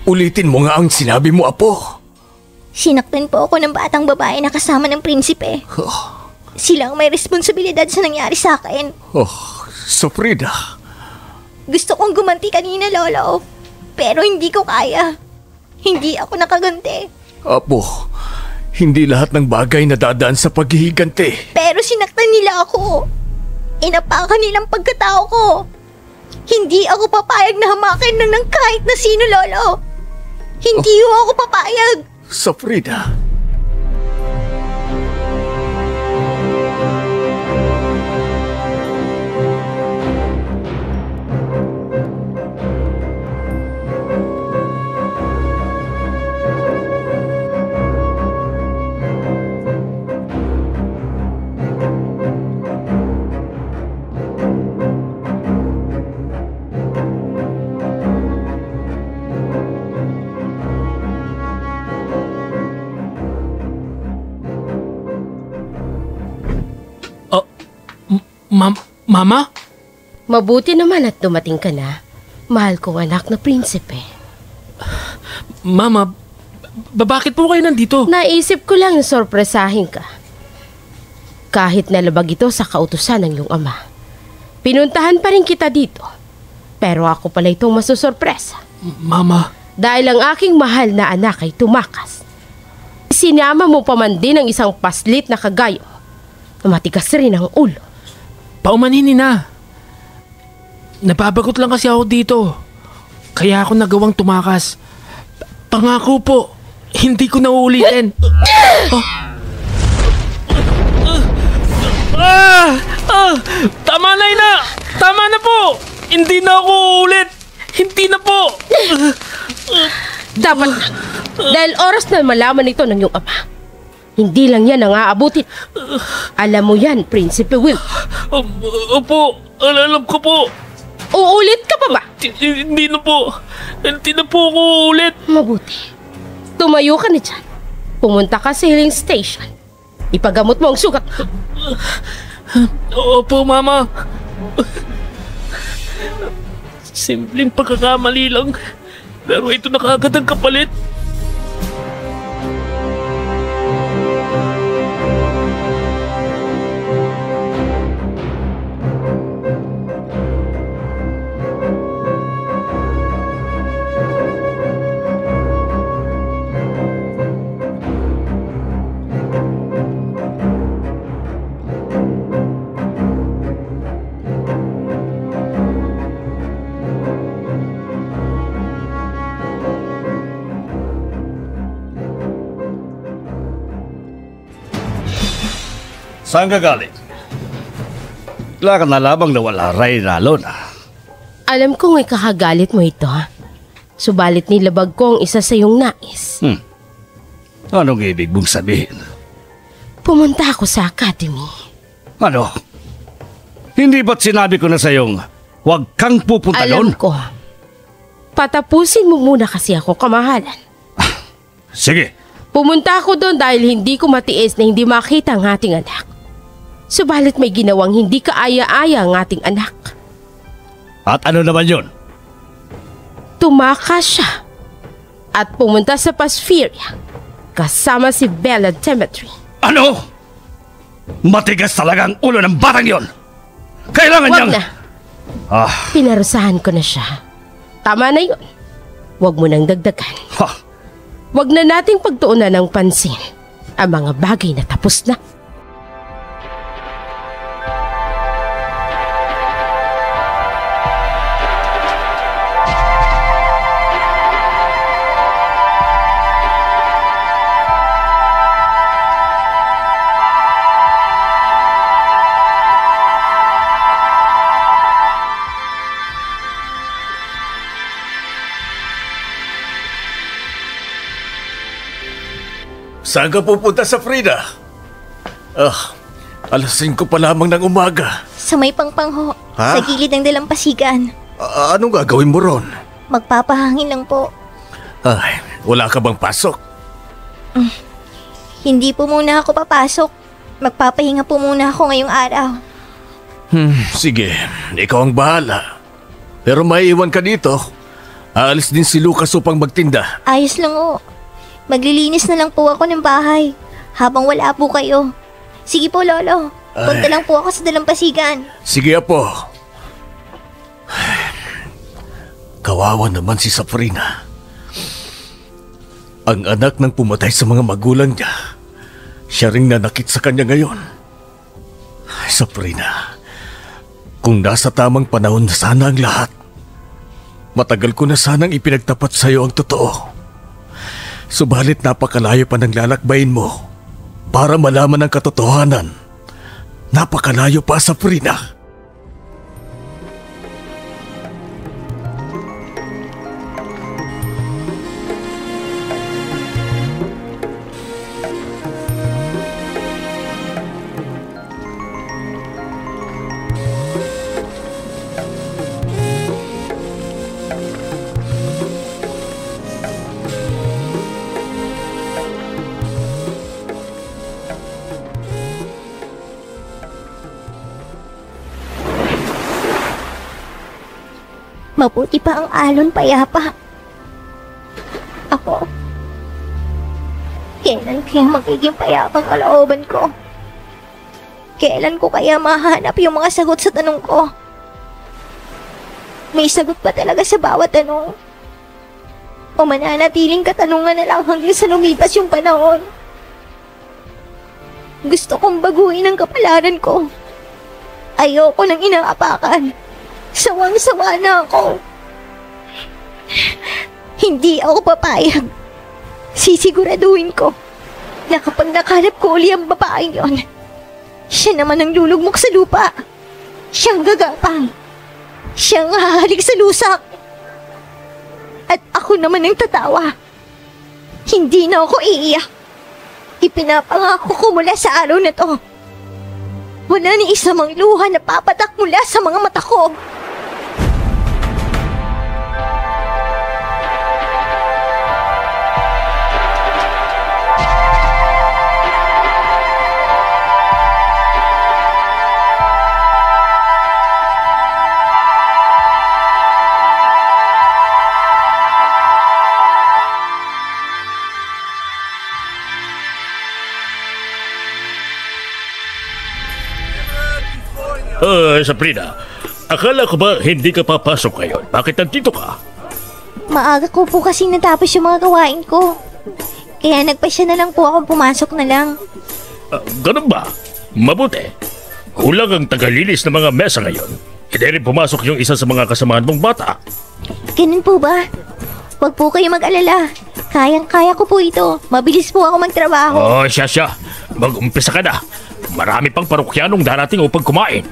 Ulitin mo nga ang sinabi mo, Apo. Sinaktan po ako ng batang babae na kasama ng prinsipe. Sila ang may responsibilidad sa nangyari sa akin. Sofrida. Gusto kong gumanti kanina, Lolo. Pero hindi ko kaya. Hindi ako nakaganti. Apo, hindi lahat ng bagay nadadaan sa paghihiganti. Pero sinaktan nila ako. Inapakan nilang pagkatao ko. Hindi ako papayag na hamakin ng kahit na sino, Lolo. Hindi ako papayag. Sofrida. Mama? Mabuti naman at dumating ka na. Mahal kong anak na prinsipe. Mama, bakit po kayo nandito? Naisip ko lang na sorpresahin ka. Kahit nalabag ito sa kautusan ng iyong ama. Pinuntahan pa rin kita dito. Pero ako pala itong masusorpresa. Mama. Dahil ang aking mahal na anak ay tumakas. Sinama mo pa man din ang isang paslit na kagayo na matigas rin ang ulo. Paumanini na. Nababagot lang kasi ako dito. Kaya ako nagawang tumakas. Pangako po, hindi ko na uulitin. Tama na, Ina! Tama na po! Hindi na ako uulit! Hindi na po! Dapat na. Dahil oras na malaman ito ng iyong ama. Hindi lang yan ang aabutin. Alam mo yan, Prinsipe Will. Opo, alam ko po. Uulit ka pa ba? Hindi na po. Hindi na po ako uulit. Mabuti. Tumayo ka na dyan. Pumunta ka sa healing station. Ipagamot mo ang sugat. Opo, Mama. Simpleng pagkakamali lang. Pero ito na kaagad ang kapalit. Saan ka galing? Wala ka na labang na wala ray nalo na. Alam kong ikakagalit mo ito, ha? Subalit nilabag ko ang isa sa iyong nais. Anong ibig mong sabihin? Pumunta ako sa academy. Ano? Hindi ba't sinabi ko na sa iyong huwag kang pupunta doon? Alam ko. Patapusin mo muna kasi ako, kamahalan. Sige. Pumunta ako doon dahil hindi ko matiis na hindi makita ang ating anak. Subalit may ginawang hindi kaaya-aya ang ating anak. At ano naman yun? Tumakas siya at pumunta sa Paspheria kasama si Bella Demetri. Ano? Matigas talaga ang ulo ng batang yon. Kailangan Wag niyang... na. Pinarusahan ko na siya. Tama na yun. Huwag mo nang dagdagan. Huwag na nating pagtuunan ng pansin ang mga bagay na tapos na. Saan ka pupunta, Sofrida? Alas 5 pa lamang ng umaga. Sa may pangpangho, Ha? sa gilid ng dalampasigan. Anong gagawin mo ron? Magpapahangin lang po. Ay, wala ka bang pasok? Hindi po muna ako papasok. Magpapahinga po muna ako ngayong araw. Sige, ikaw ang bahala. Pero maiiwan ka dito. Aalis din si Lucas upang magtinda. Ayos lang o. Maglilinis na lang po ako ng bahay habang wala po kayo. Sige po, Lolo. Punta lang po ako sa dalampasigan. Sige, Apo. Kawawa naman si Sabrina. Ang anak ng pumatay sa mga magulang niya, siya ring nanakit sa kanya ngayon. Sabrina, kung nasa tamang panahon na sana ang lahat, matagal ko na sanang ipinagtapat sa iyo ang totoo. Subalit napakalayo pa ng lalakbayin mo para malaman ang katotohanan. Napakalayo pa, Sabrina. Mabuti pa ang alon payapa. Ako, kailan kaya magiging payapang kalooban ko? Kailan ko kaya mahanap yung mga sagot sa tanong ko? May sagot ba talaga sa bawat tanong? O mananatiling katanungan na lang hanggang sa lumipas yung panahon? Gusto kong baguhin ang kapalaran ko. Ayoko nang inaapakan. Sawang-sawa na ako. Hindi ako papayag. Sisiguraduhin ko na kapag nakalap ko uli ang babaeng yon, siya naman ang lulugmok sa lupa. Siyang gagapang. Siyang hahalik sa lusak. At ako naman ang tatawa. Hindi na ako iiyak. Ipinapangako ko mula sa araw na to. Wala ni isa mang luha na papatak mula sa mga mata ko. Sabrina, akala ko ba hindi ka papasok ngayon? Bakit nandito ka? Maaga ko po kasi natapos yung mga gawain ko. Kaya nagpasya na lang po ako pumasok na lang. Ganun ba? Mabuti. Kulang ang tagalinis ng mga mesa ngayon. Hindi rin pumasok yung isa sa mga kasamahan mong bata. Ganun po ba? Huwag po kayo mag-alala. Kayang-kaya ko po ito. Mabilis po ako magtrabaho. Siya. Mag-umpisa ka na. Marami pang parokyanong darating upang kumain.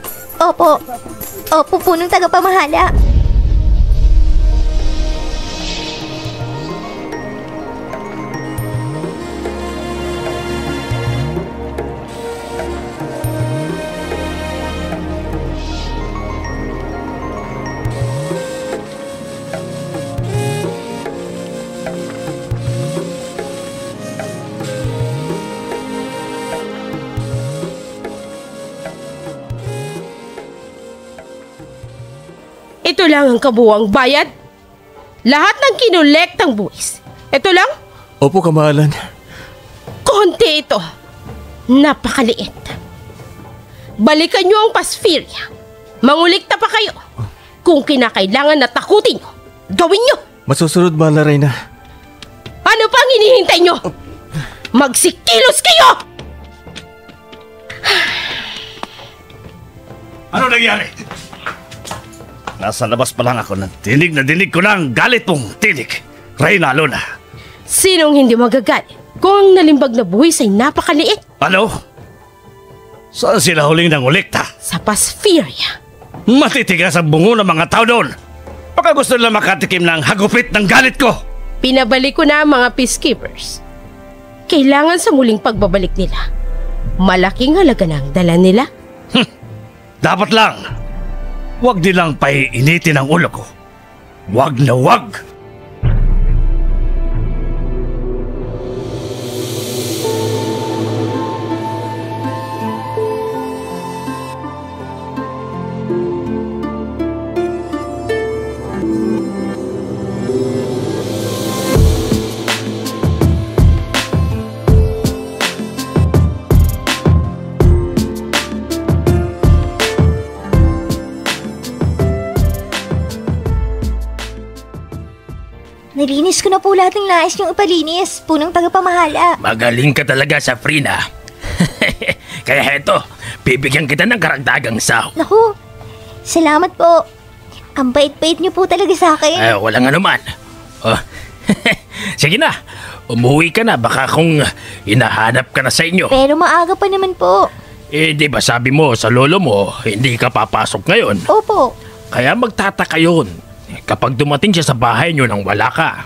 Opo. Opo po ng tagapamahala. Ito lang ang kabuwang bayad. Lahat ng kinulektang buwis. Ito lang? Opo, kamahalan. Konti ito. Napakaliit. Balikan nyo ang Paspheria. Mangulikta pa kayo. Kung kinakailangan na takutin nyo, gawin nyo. Masusunod, Mahal na Reyna. Ano pang hinihintay nyo? Magsikilos kayo! Ano nangyari? Nasa labas pa lang ako ng tinig na dinig ko ng galit mong tinig. Reyna Luna. Sinong hindi magagalit kung ang nalimbag na buwis ay napakaliit? Ano? Saan sila huling nangulekta? Sa Paspheria. Matitigas ang bungo ng mga tao doon. Baka gusto nila makatikim ng hagupit ng galit ko. Pinabalik ko na ang mga peacekeepers. Kailangan sa muling pagbabalik nila, malaking halaga na ang dala nila. Dapat lang. Huwag nilang paiinitin ang ulo ko. Huwag na huwag. Nalinis ko na po lahat ng nais niyong ipalinis, punong tagapamahala. Magaling ka talaga, Safrina. Kaya heto, bibigyan kita ng karagdagang sahod. Naku, salamat po. Ang bait-bait niyo po talaga sa akin. Walang anuman. Oh. Sige na, umuwi ka na. Baka kung hinahanap ka na sa inyo. Pero maaga pa naman po. Di ba sabi mo sa lolo mo, hindi ka papasok ngayon? Opo. Kaya magtataka yun kapag dumating siya sa bahay niyo nang wala ka.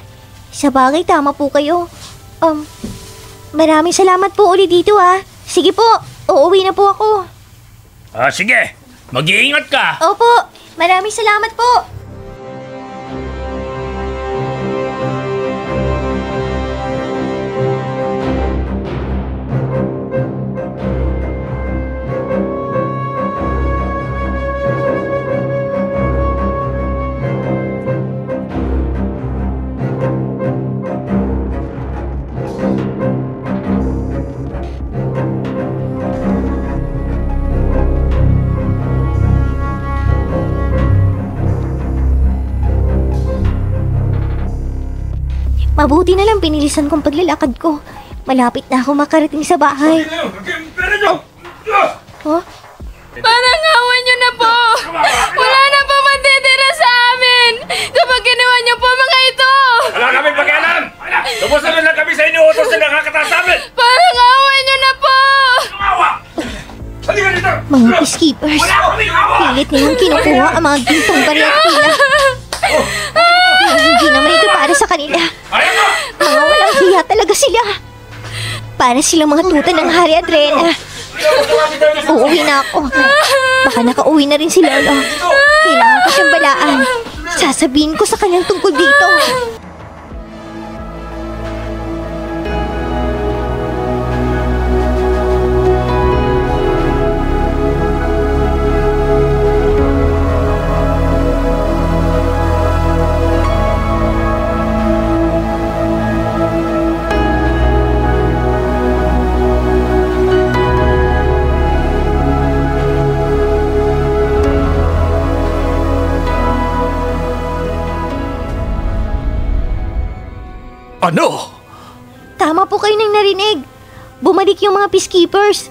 Sa bagay, tama po kayo. Maraming salamat po ulit dito ha. Sige po, uuwi na po ako. Sige, mag-iingat ka. Opo, maraming salamat po. Mabuti na lang pinilisan kong paglalakad ko. Malapit na ako makarating sa bahay. Oh? Parang awan niyo na po! Wala na po matitira sa amin! Kapag ginawa niyo po mga ito! Wala kami pakialam! Lubusan na lang kami sa inyo utos na nakakataas sa amin! Parang awan niyo na po! Tumawa! Halika dito! Mga peacekeepers. Pilit nilang kinukuha ang mga gintong barya at pila. Hindi naman ito para sa kanila. Mga walang hiya talaga sila. Para silang mga tuta ng Hari at Reyna. Uuwi na ako. Baka nakauwi na rin si Lolo. Kailangan ko siyang balaan. Sasabihin ko sa kanyang tungkol dito. Ano? Tama po kayo nang narinig. Bumalik yung mga peacekeepers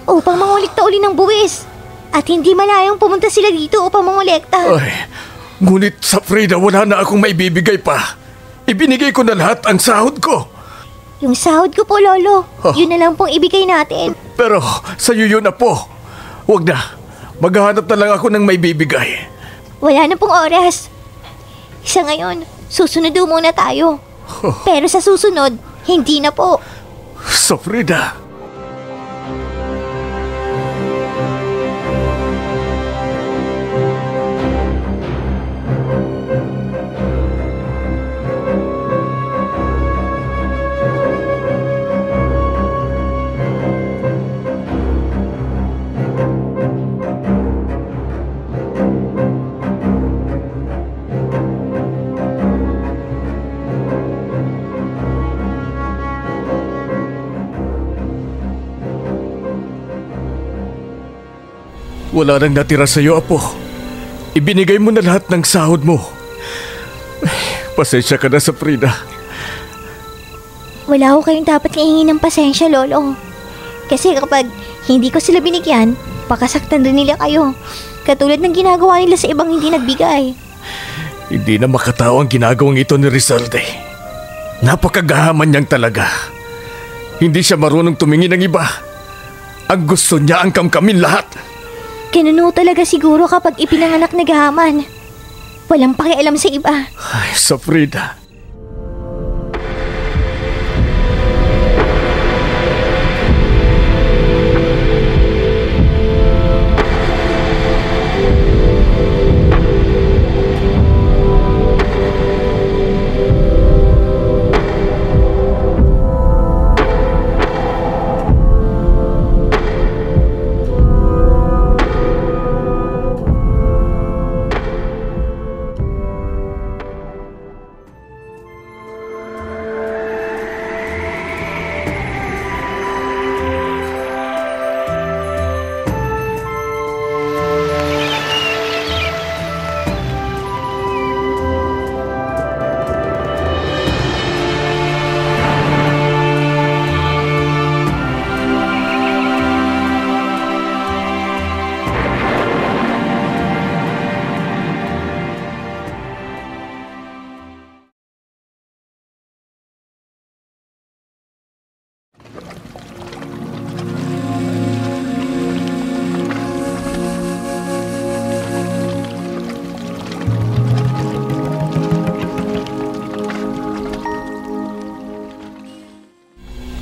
upang mangolekta uli ng buwis. At hindi malayang pumunta sila dito upang mangolekta. Ay, ngunit sa Frida wala na akong maibibigay pa. Ibinigay ko na lahat ang sahod ko. Yung sahod ko po, Lolo. Yun na lang pong ibigay natin. Pero sa'yo yun na po. Huwag na. Maghahanap na lang ako ng maibibigay. Wala na pong oras. Sa ngayon, susunod muna tayo. Pero sa susunod, hindi na po. Sa Frida. Wala nang natira sa'yo, Apo. Ibinigay mo na lahat ng sahod mo. Pasensya ka na sa Frida. Wala ko kayong dapat kaingin ng pasensya, Lolo. Kasi kapag hindi ko sila binigyan, pakasaktan din nila kayo. Katulad ng ginagawa nila sa ibang hindi nagbigay. Hindi na makatao ang ginagawang ito ni Rizalde. Napakagahaman niyang talaga. Hindi siya marunong tumingin ng iba. Ang gusto niya ang kamkamin lahat. Ganun talaga siguro kapag ipinanganak na gahaman. Walang pakialam sa iba. Ay, sa Frida.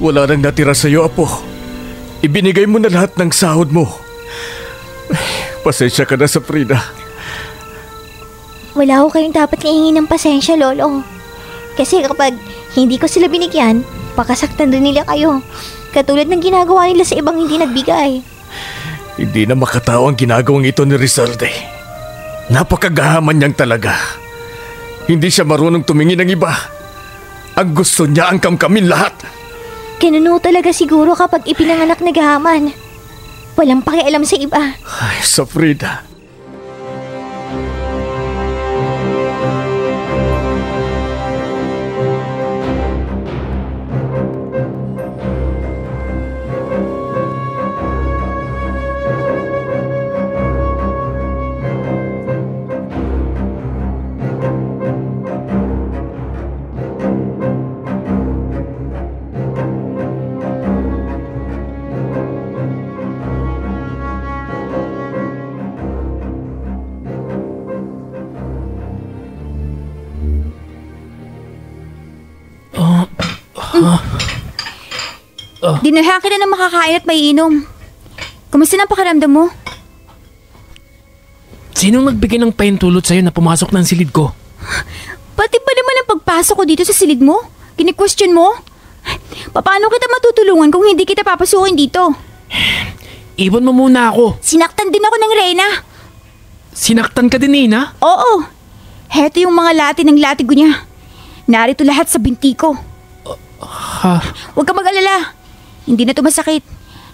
Wala nang natira sa'yo, Apo. Ibinigay mo na lahat ng sahod mo. Pasensya ka na, Safrina. Wala ko kayong dapat kaingin ng pasensya, Lolo. Kasi kapag hindi ko sila binigyan, pakasaktan din nila kayo. Katulad ng ginagawa nila sa ibang hindi nagbigay. Hindi na makatao ang ginagawang ito ni Rizalde. Napakagahaman niyang talaga. Hindi siya marunong tumingin ng iba. Ang gusto niya ang kamkamin lahat. Ganun talaga siguro kapag ipinanganak na gahaman. Walang pakialam sa iba. Ay, Safrina. Dinalhan kita na makakain at maiinom. Kumusta na ang pakiramdam mo? Sinong nagbigay ng pahintulot sa'yo na pumasok ng silid ko? Pati ba naman ang pagpasok ko dito sa silid mo? Kini-question mo? Paano kita matutulungan kung hindi kita papasukin dito? Iwan mo muna ako. Sinaktan din ako ng Reyna. Sinaktan ka din, Nina? Oo. Heto yung mga lati ng latigo niya. Narito lahat sa binti ko. Ha? Huwag ka mag-alala. Hindi na to masakit.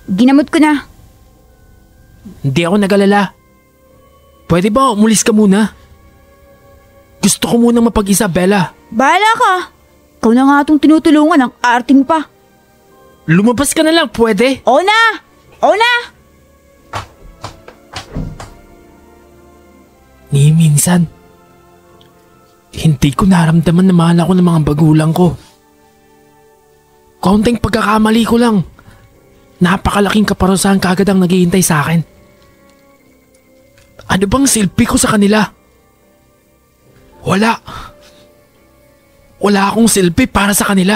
Ginamot ko na. Hindi ako nag-alala. Pwede ba umulis ka muna? Gusto ko munang mapag-isa, Bella. Bahala ka. Ikaw na nga itong tinutulungan. Ang arte mo pa. Lumabas ka na lang, pwede? Oo na! Oo na! Ni minsan, hindi ko naramdaman na mahal ako ng mga bagulang ko. Kaunting pagkakamali ko lang. Napakalaking kaparusahan kagad ang naghihintay sa akin. Ano bang silbi ko sa kanila? Wala. Wala akong silbi para sa kanila.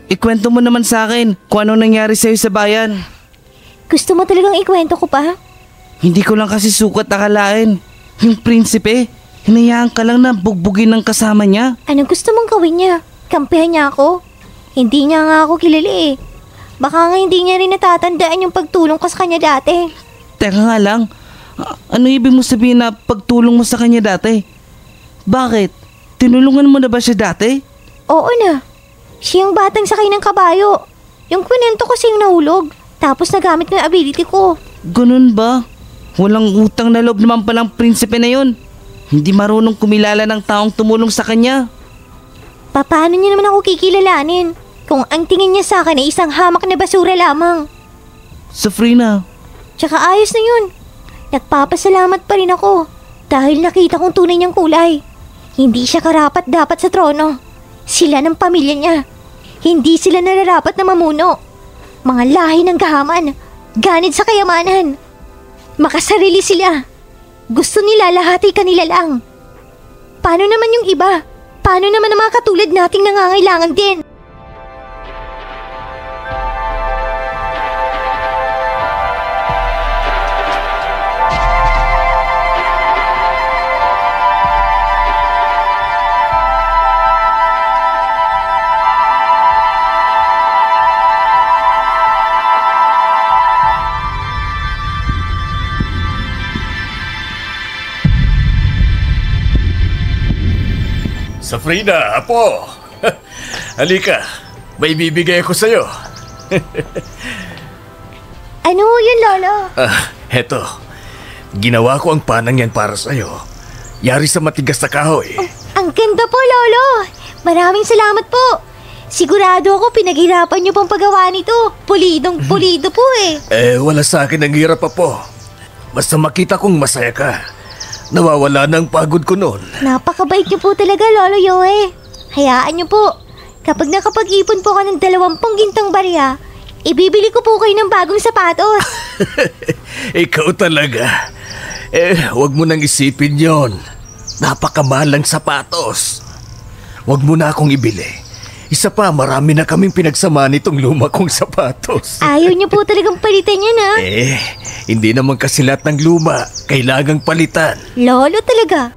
Ikwento mo naman sa akin kung ano nangyari sa'yo sa bayan. Gusto mo talagang ikwento ko pa? Hindi ko lang kasi sukat akalain. Yung prinsipe, hinayaan ka lang na bugbugin ng kasama niya. Anong gusto mong gawin niya? Kampihan niya ako? Hindi niya nga ako kilala eh. Baka nga hindi niya rin natatandaan yung pagtulong ko sa kanya dati. Teka nga lang, ano ibig mo sabihin na pagtulong mo sa kanya dati? Bakit? Tinulungan mo na ba siya dati? Oo na. Siya yung batang sakay ng kabayo. Yung kwento ko siyang nahulog. Tapos nagamit ko yung ability ko. Ganun ba? Walang utang na loob naman palang prinsipe na yun. Hindi marunong kumilala ng taong tumulong sa kanya. Paano niya naman ako kikilalanin? Kung ang tingin niya sa akin ay isang hamak na basura lamang. Safrina. Tsaka ayos na yun. Nagpapasalamat pa rin ako. Dahil nakita kong tunay niyang kulay. Hindi siya karapat dapat sa trono. Sila ng pamilya niya. Hindi sila nararapat na mamuno. Mga lahi ng gahaman. Ganid sa kayamanan. Makasarili sila. Gusto nila lahat ay kanila lang. Paano naman yung iba? Paano naman ang mga katulad nating nangangailangan din? Safrina, Apo! Halika, may bibigay ako sa'yo. Ano yun, Lolo? Heto. Ginawa ko ang panang yan para sa'yo. Yari sa matigas na kahoy. Ang ganda po, Lolo! Maraming salamat po. Sigurado ako pinaghirapan niyo pang paggawa nito. Pulidong-pulido po eh. Wala sa akin ang hirap pa po. Basta makita kong masaya ka. Nawawala na ang pagod ko noon. Napakabait niyo po talaga, Lolo Yoe. Hayaan niyo po. Kapag nakapag-ipon po ka ng 20 gintong barya, ibibili ko po kayo ng bagong sapatos. Ikaw talaga. Huwag mo nang isipin yon. Napakamahal ng sapatos. Huwag mo na akong ibili. Isa pa, marami na kaming pinagsama nitong luma kong sapatos. Ayaw niyo po talagang palitan yan, ha? Hindi naman kasi lahat ng luma kailangang palitan. Lolo talaga.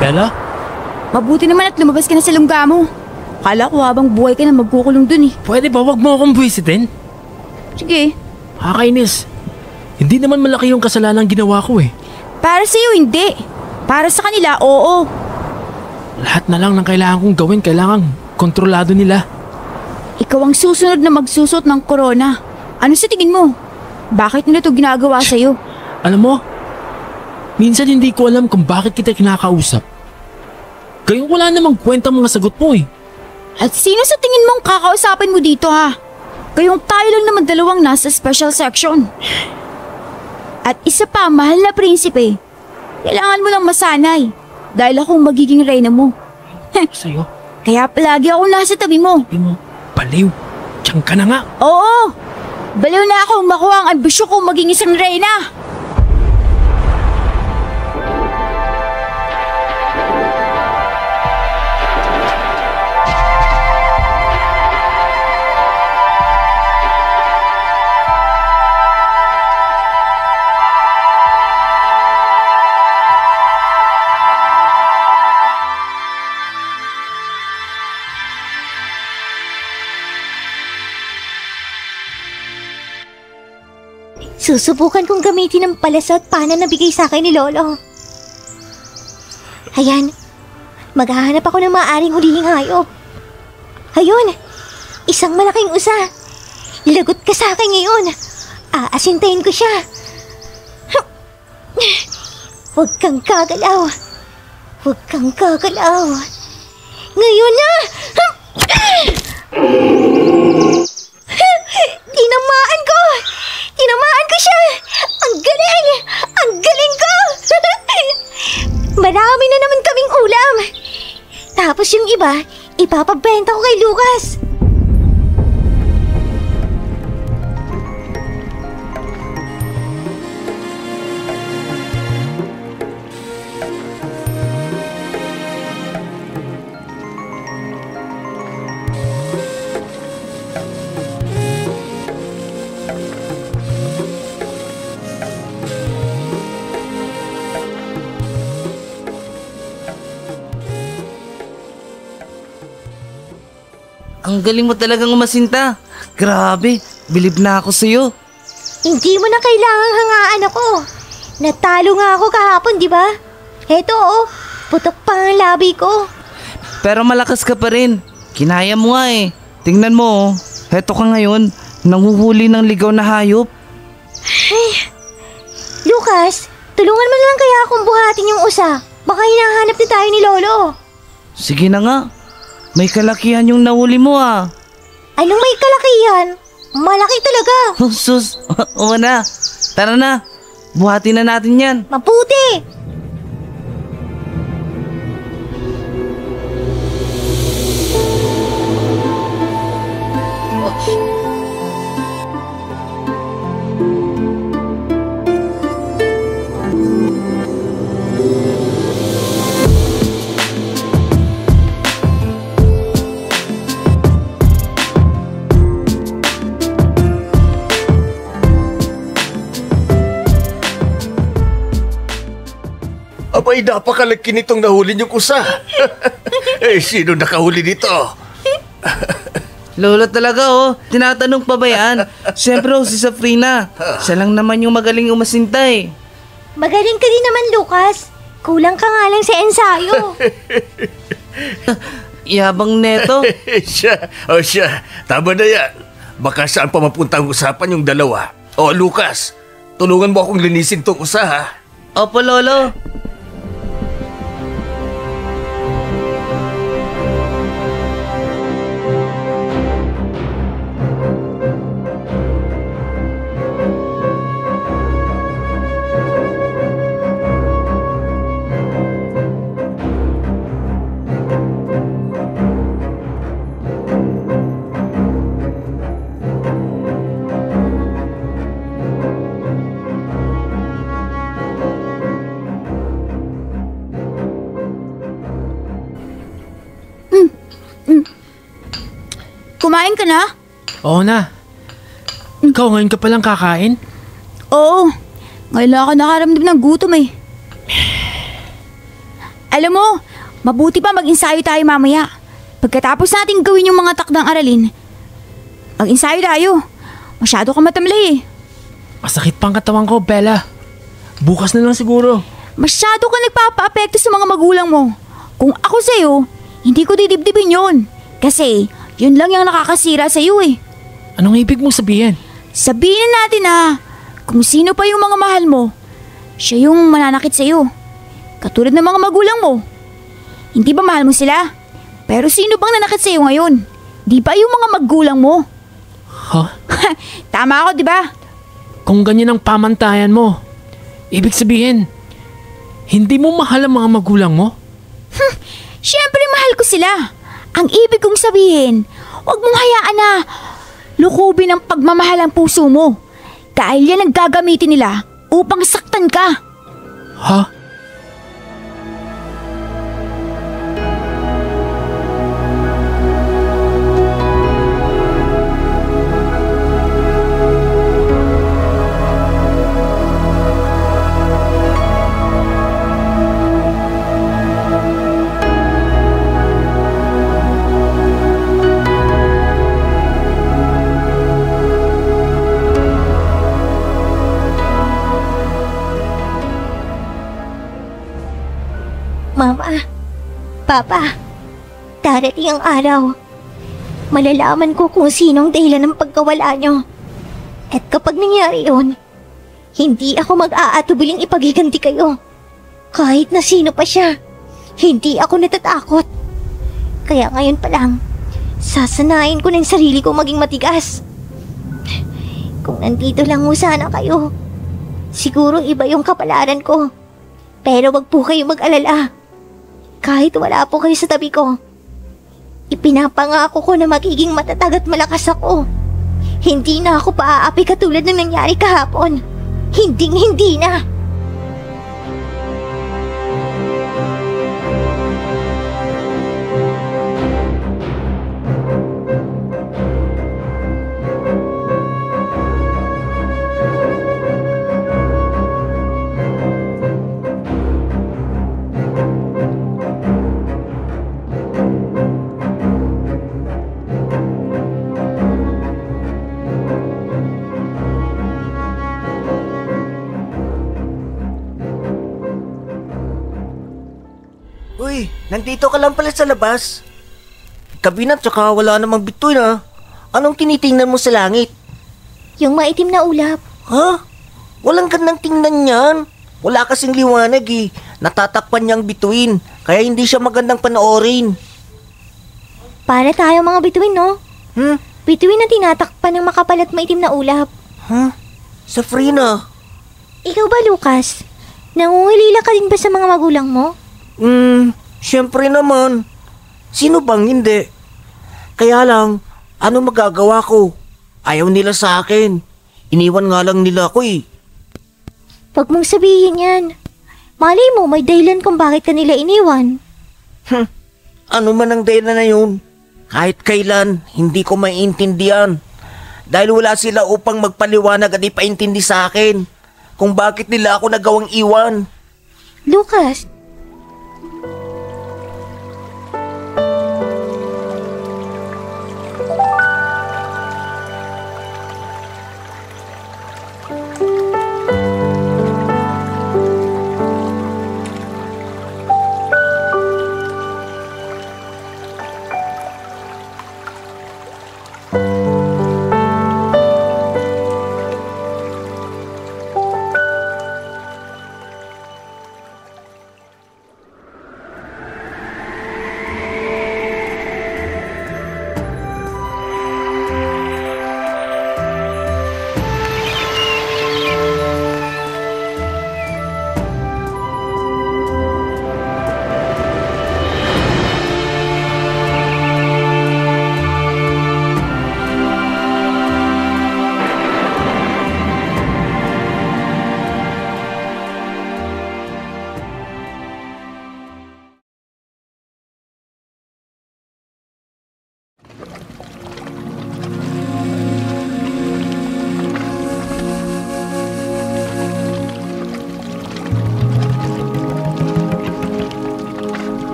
Bella? Mabuti naman at lumabas ka na sa lungga mo. Kala ko habang buhay ka na magkukulong dun eh. Pwede ba wag mo akong buwisitin? Sige. Kakainis. Hindi naman malaki yung kasalanan ginawa ko eh. Para sa'yo hindi. Para sa kanila, oo. Lahat na lang ng kailangan kong gawin, kailangan kontrolado nila. Ikaw ang susunod na magsusot ng corona. Ano sa tingin mo? Bakit nila to ginagawa sa'yo? Alam mo, minsan hindi ko alam kung bakit kita kinakausap. Kaya wala namang kwentang mga sagot mo eh. At sino sa tingin mong kakausapin mo dito ha? Kayong tayo lang naman dalawang nasa special section. At isa pa, mahal na prinsipe. Kailangan mo lang masanay. Dahil akong magiging reyna mo. Sa'yo? Kaya palagi akong nasa tabi mo. Sabi mo, baliw. Diyan ka na nga. Oo! Baliw na akong makuha ang ambisyon kong maging isang reyna. Susubukan kong gamitin ang palasa at pana na bigay sa akin ni Lolo. Ayan, maghahanap ako ng maaaring hulihing hayop. Ayun, isang malaking usa. Lagot ka sa akin ngayon. Aasintayin ko siya. Huwag kang gagalaw. Huwag kang gagalaw. Ngayon na! Tinamaan ko! Tinamaan ko siya! Ang galing! Ang galing ko! Marami na naman kaming ulam. Tapos yung iba, ipapabenta ko kay Lucas. Ang galing mo talagang umasinta. Grabe, bilib na ako sa'yo. Hindi mo na kailangang hangaan ako. Natalo nga ako kahapon, di ba? Heto putok pa ang labi ko. Pero malakas ka pa rin. Kinaya mo nga eh. Tingnan mo heto ka ngayon, nanguhuli ng ligaw na hayop. Ay, Lucas, tulungan mo na lang kaya akong buhatin yung usa. Baka hinahanap na tayo ni Lolo. Sige na nga. May kalakihan yung nahuli mo ah. Anong may kalakihan? Malaki talaga. Oh, sus, oo na. Tara na, buhatin na natin yan. Mabuti. Ay, napakalaki nitong nahuli niyong kusa. Sino nakahuli dito? Lolo talaga tinatanong pa ba yan? Siyempre si Safrina. Siya lang naman yung magaling umasinta eh. Magaling ka din naman, Lucas. Kulang ka nga lang sa ensayo. Yabang neto. siya. Tama na yan. Baka saan pa mapunta ang usapan yung dalawa. Lucas, tulungan mo akong linisin tong usa, ha? Opo, Lolo. Kumain ka na? Oo na. Ikaw ngayon ka palang kakain? Oo. Ngayon lang ako nakaramdam ng gutom eh. Alam mo, mabuti pa mag-ensayo tayo mamaya. Pagkatapos natin gawin yung mga takdang aralin, mag-ensayo tayo. Masyado ka matamlay eh. Masakit pang katawan ko, Bella. Bukas na lang siguro. Masyado ka nagpapa-apekto sa mga magulang mo. Kung ako sa'yo, hindi ko didibdibin yun. Kasi, yun lang yung nakakasira sa'yo eh. Anong ibig mong sabihin? Sabihin natin kung sino pa yung mga mahal mo, siya yung mananakit sa'yo. Katulad ng mga magulang mo. Hindi ba mahal mo sila? Pero sino bang nanakit sa'yo ngayon? Di ba yung mga magulang mo? Tama ako, di ba? Kung ganyan ang pamantayan mo, ibig sabihin, hindi mo mahal ang mga magulang mo? Siyempre mahal ko sila. Ang ibig kong sabihin, huwag mong hayaan na lukubin ang pagmamahal ang puso mo. Dahil yan ang gagamitin nila upang saktan ka. Ha? Mama, Papa, darating ang araw. Malalaman ko kung sinong dahilan ng pagkawala nyo. At kapag nangyari yun, hindi ako mag-aatubiling ipagiganti kayo. Kahit na sino pa siya, hindi ako natatakot. Kaya ngayon pa lang, sasanayin ko ng sarili ko maging matigas. Kung nandito lang mo sana kayo, siguro iba yung kapalaran ko. Pero wag po kayo mag-alala. Kahit wala po kayo sa tabi ko, ipinapangako ko na magiging matatag at malakas ako. Hindi na ako paaapi katulad ng nangyari kahapon. Hindi na. Uy, nandito ka lang pala sa labas. Kabinat tsaka wala namang bitoy na. Anong tinitingnan mo sa langit? Yung maitim na ulap. Ha? Walang gandang tingnan yan. Wala kasing liwanag eh. Natatakpan niyang bituin. Kaya hindi siya magandang panoorin. Para tayo mga bituin, no? Bituin na tinatakpan ng makapal at maitim na ulap. Safrina. Ikaw ba, Lucas? Nangungulila ka din ba sa mga magulang mo? Siyempre naman. Sino bang hindi? Kaya lang, ano magagawa ko? Ayaw nila sa akin. Iniwan nga lang nila ako eh. Huwag mong sabihin yan. Malay mo, may dahilan kung bakit ka nila iniwan. Ano man ang dahilan na yun? Kahit kailan, hindi ko maiintindihan. Dahil wala sila upang magpaliwanag at ipaintindi sa akin kung bakit nila ako nagawang iwan. Lucas,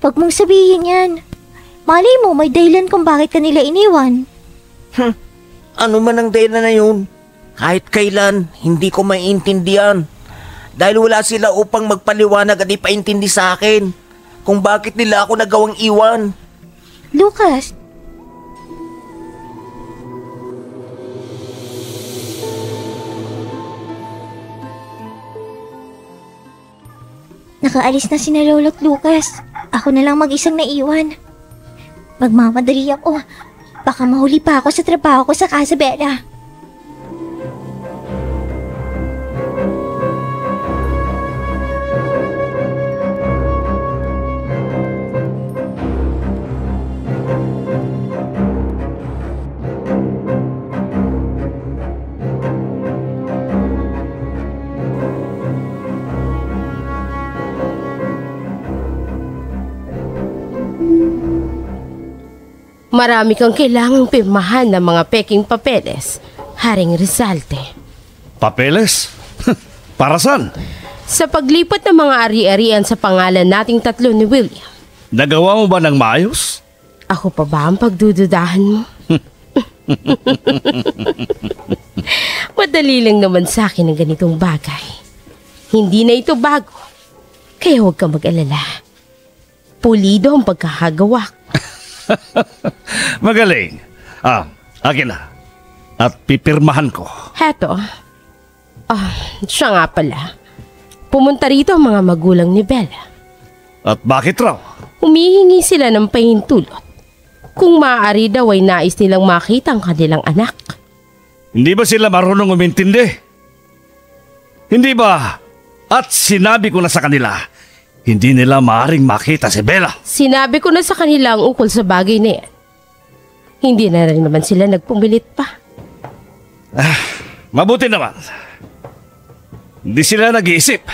Huwag mong sabihin yan. Malay mo, may dahilan kung bakit ka nila iniwan. Ano man ang dahilan na yun? Kahit kailan, hindi ko maiintindihan. Dahil wala sila upang magpaliwanag at ipaintindi sa akin kung bakit nila ako nagawang iwan. Lucas, nakaalis na sina Lolo't Lucas. Ako na lang mag-isang naiwan. Magmamadali ako. Baka mahuli pa ako sa trabaho ko sa Casa Bella. Marami kang kailangang pirmahan ng mga peking papeles, Haring Rizalte. Papeles? Para saan? Sa paglipat ng mga ari-arian sa pangalan nating tatlo ni William. Nagawa mo ba ng maayos? Ako pa ba ang pagdududahan mo? Madali lang naman sa akin ang ganitong bagay. Hindi na ito bago, kaya huwag kang mag-alala. Pulido ang pagkakagawa ko. Magaling. Akin na. At pipirmahan ko. Heto. Siya nga pala. Pumunta rito ang mga magulang ni Bella. At bakit raw? Humihingi sila ng pahintulot. Kung maaari daw ay nais nilang makita ang kanilang anak. Hindi ba sila marunong umintindi? Hindi ba? At sinabi ko na sa kanila, hindi nila maaaring makita si Bella. Sinabi ko na sa kanila ang ukol sa bagay na yan. Hindi na rin naman sila nagpumilit pa. Mabuti naman. Hindi sila nag-iisip.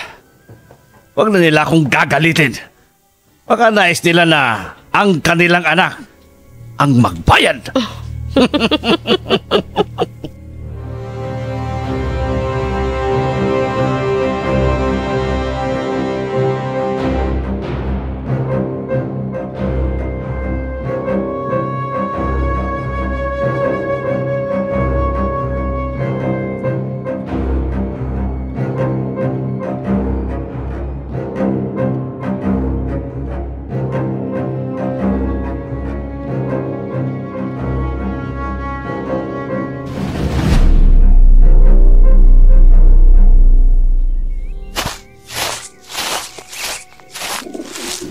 Huwag na nila akong gagalitin. Baka nais nila na ang kanilang anak ang magbayad.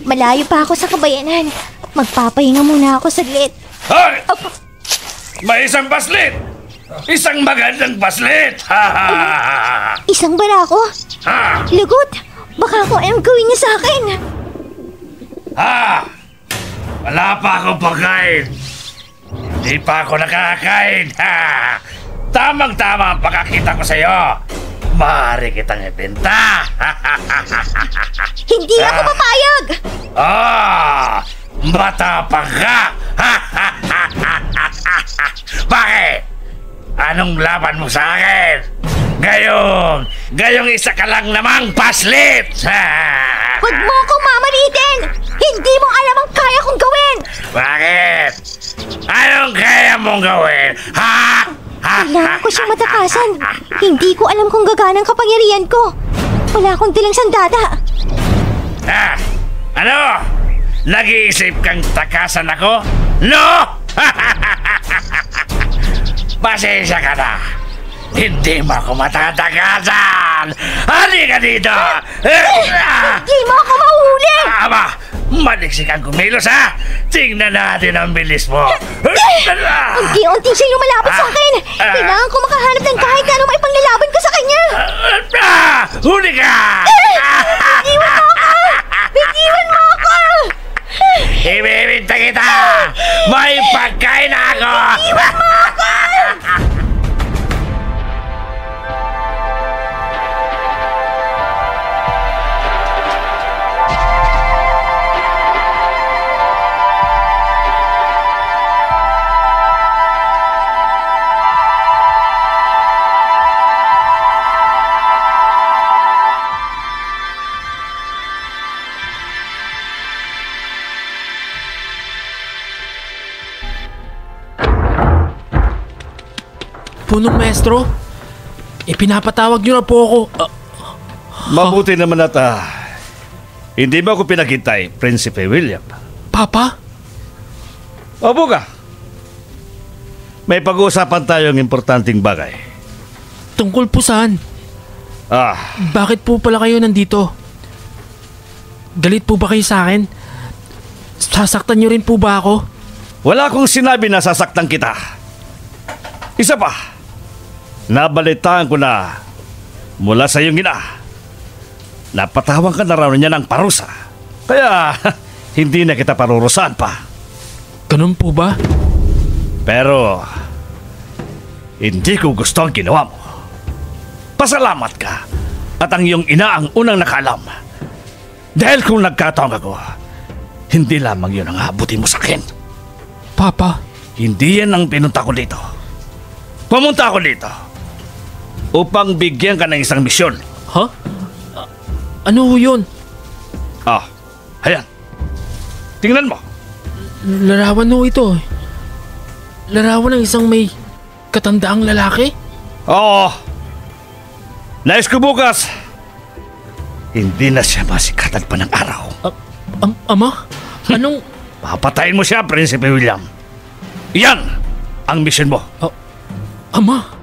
Malayo pa ako sa kabayanan. Magpapahinga muna ako saglit. Hoy! May isang baslit! Isang magandang baslit! Isang barako? Lagot! Baka kung anong gawin niya sa akin. Wala pa akong pagkain. Hindi pa ako nakakain. Tamang-tama ang pagkakita ko sa'yo. Maaari kitang ibenta. Hindi ako papayag! Matapang ka! Bakit? Anong laban mo sa akin? Gayong isa ka lang namang paslit! Huwag mo akong mamalitin! Hindi mo alam ang kaya kong gawin! Bakit? Anong kaya mong gawin? Kailangan ko siyang matakasan. Hindi ko alam kung gagana ang kapangyarihan ko. Wala akong dalang sandata. Ano? Nag-iisip kang takasan ako? No! Pasensya ka na. Hindi mo ako matatakasan! Halika dito! Hindi mo ako mahuli! Aba! Maliksik kang kumilos, ha? Tingnan natin ang bilis mo. Unti-unti siya lumalapit sa akin. Kailangan ko makahanap ng kahit na anong ipanglalaban ko sa kanya. Huli ka! Bitiwan mo ako! Bitiwan mo ako! Ibibinta kita! May pagkain na ako! Bitiwan mo ako! Punong maestro, ipinapatawag niyo na po ako. Mabuti naman at hindi mo ako pinaghintay, Prinsipe William. Papa? Opo ka. May pag-uusapan tayong importanteng bagay. Tungkol po saan? Bakit po pala kayo nandito? Galit po ba kayo sa akin? Sasaktan niyo rin po ba ako? Wala akong sinabi na sasaktan kita. Isa pa, nabalitaan ko na mula sa iyong ina. Napatawang ka na raw niya ng parusa. Kaya hindi na kita parurusahan pa. Ganun po ba? Pero hindi ko gusto ang ginawa mo. Pasalamat ka at ang iyong ina ang unang nakaalam. Dahil kung nagkataon ako, hindi lamang yun ang abutin mo sa akin. Papa? Hindi yan ang pinunta ko dito. Pumunta ako dito upang bigyan ka ng isang misyon. Ha? Ano ho yun? Ayan. Tingnan mo. Larawan ho ito. Larawan ng isang may katandaang lalaki? Oo. Nais ko bukas, hindi na siya masikatan pa ng araw. Ama? Anong... Papatayin mo siya, Prinsipe William. Iyan ang mission mo. Ama?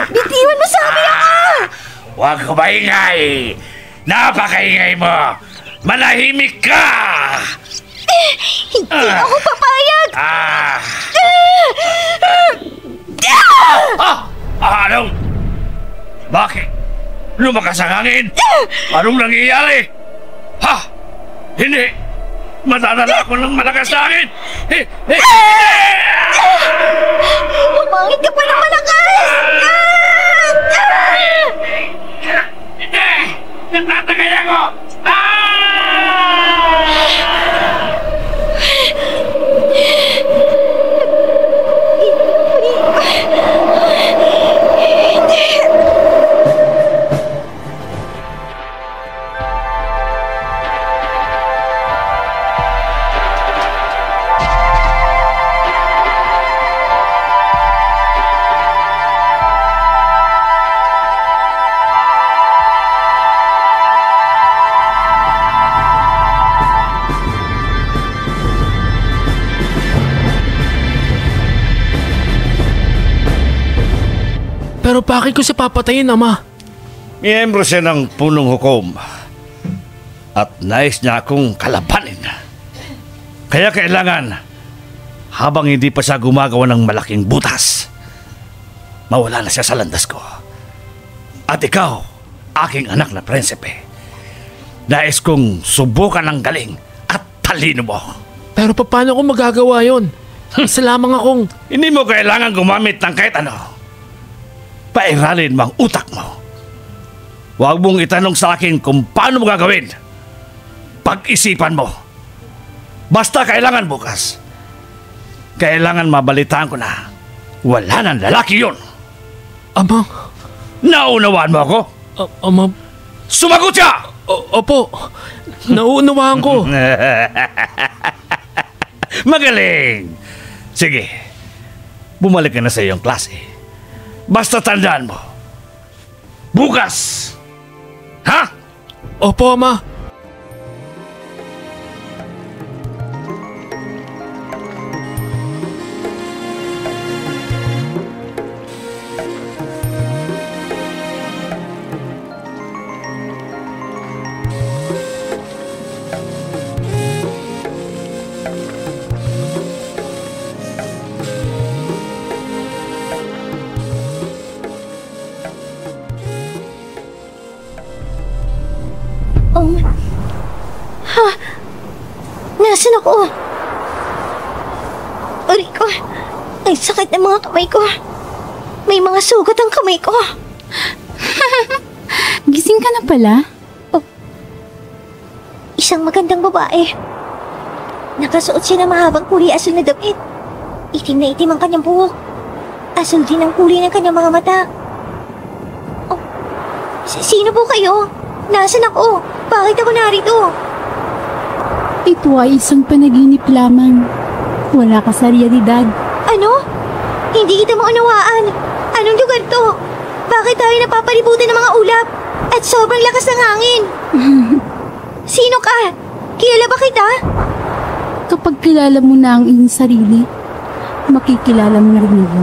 Bitiwan mo sa amin ako! Huwag ko maingay! Napakaingay mo! Manahimik ka! Hindi ako papayag! Anong? Bakit? Lumakas ang hangin? Anong nangyayari? Hindi! Madadala ako ng malakas na hangin! Umangit ka pa ng malakas! Nagtatagay ako! Pero bakit ko siya papatayin, Ama? Miyembro siya ng punong hukom at nais niya akong kalabanin. Kaya kailangan, habang hindi pa siya gumagawa ng malaking butas, mawala na siya sa landas ko. At ikaw, aking anak na prinsipe, nais kong subukan ang galing at talino mo. Pero paano ko magagawa yon? Isa lamang akong... Hindi mo kailangan gumamit ng kahit ano. Pairalin mo ang utak mo. Huwag mong itanong sa akin kung paano mo gagawin. Pag-isipan mo. Basta kailangan bukas. Kailangan mabalitaan ko na wala nang lalaki yun. Ama? Naunawaan mo ako? Ama? Sumagot siya! Opo. Naunawaan ko. Magaling! Sige. Bumalik ka na sa iyong klase. Basta tandaan mo. Bukas! Ha? Opo, Ama. Nasaan ako? Aray ko! Ang sakit ng mga kamay ko. May mga sugat ang kamay ko. Gising ka na pala? Isang magandang babae. Nakasuot siya ng mahabang kulay asul na damit. Itim na itim ang kanyang buhok. Asul din ang kulay ng kanyang mga mata. Oh, sino po kayo? Nasaan ako? Bakit ako narito? Ito ay isang panaginip lamang. Wala ka sa realidad. Ano? Hindi kita maunawaan. Anong lugar to? Bakit tayo napapalibutan ng mga ulap? At sobrang lakas ng hangin? Sino ka? Kilala ba kita? Kapag kilala mo na ang iyong sarili, makikilala mo na rin ako.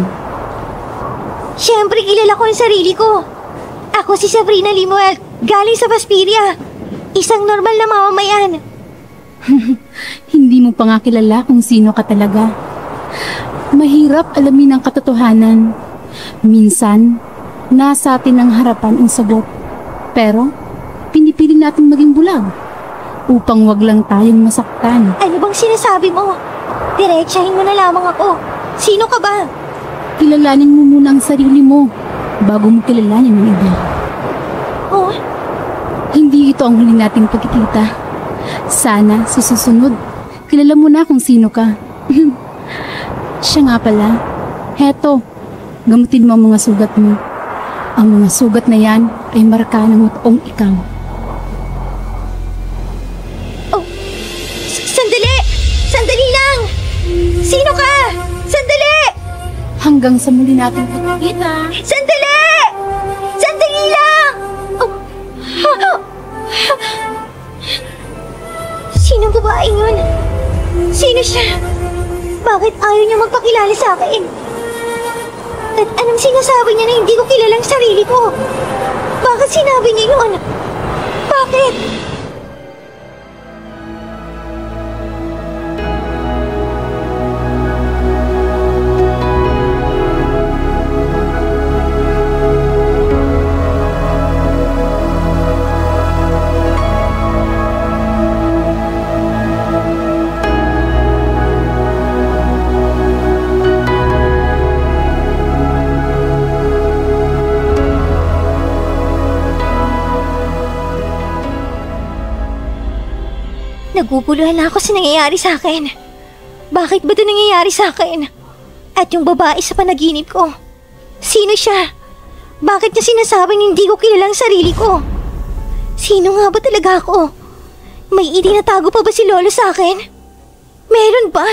Siyempre kilala ko ang sarili ko. Ako si Sabrina Limuel, galing sa Paspiria. Isang normal na mamamayan. Hindi mo pa nga kilala kung sino ka talaga. Mahirap alamin ang katotohanan. Minsan, nasa atin ang harapan ang sagot. Pero, pinipili natin maging bulag upang wag lang tayong masaktan. Ano bang sinasabi mo? Diretsahin mo na lamang ako. Sino ka ba? Kilalanin mo muna ang sarili mo bago mo kilalanin ang iba. Oh? Hindi ito ang huli nating pagkikita. Sana sa susunod, kilala mo na kung sino ka. Siya nga pala. Heto, gamutin mo ang mga sugat mo. Ang mga sugat na yan ay marka ng toong ikaw. Oh, sandali! Sandali lang! Sino ka? Sandali! Hanggang sa muli natin pagkikita. Sandali! Sandali lang! Oh. Sinong babaeng yun? Sino siya? Bakit ayaw niya magpakilala sa akin? At anong sinasabi niya na hindi ko kilalang sarili ko? Bakit sinabi niya yun? Bakit? Naguguluhan na ako sa nangyayari sa akin. Bakit ba ito nangyayari sa akin? At yung babae sa panaginip ko, sino siya? Bakit niya sinasabing hindi ko kilalang sarili ko? Sino nga ba talaga ako? May itinatago pa ba si Lolo sa akin? Meron ba?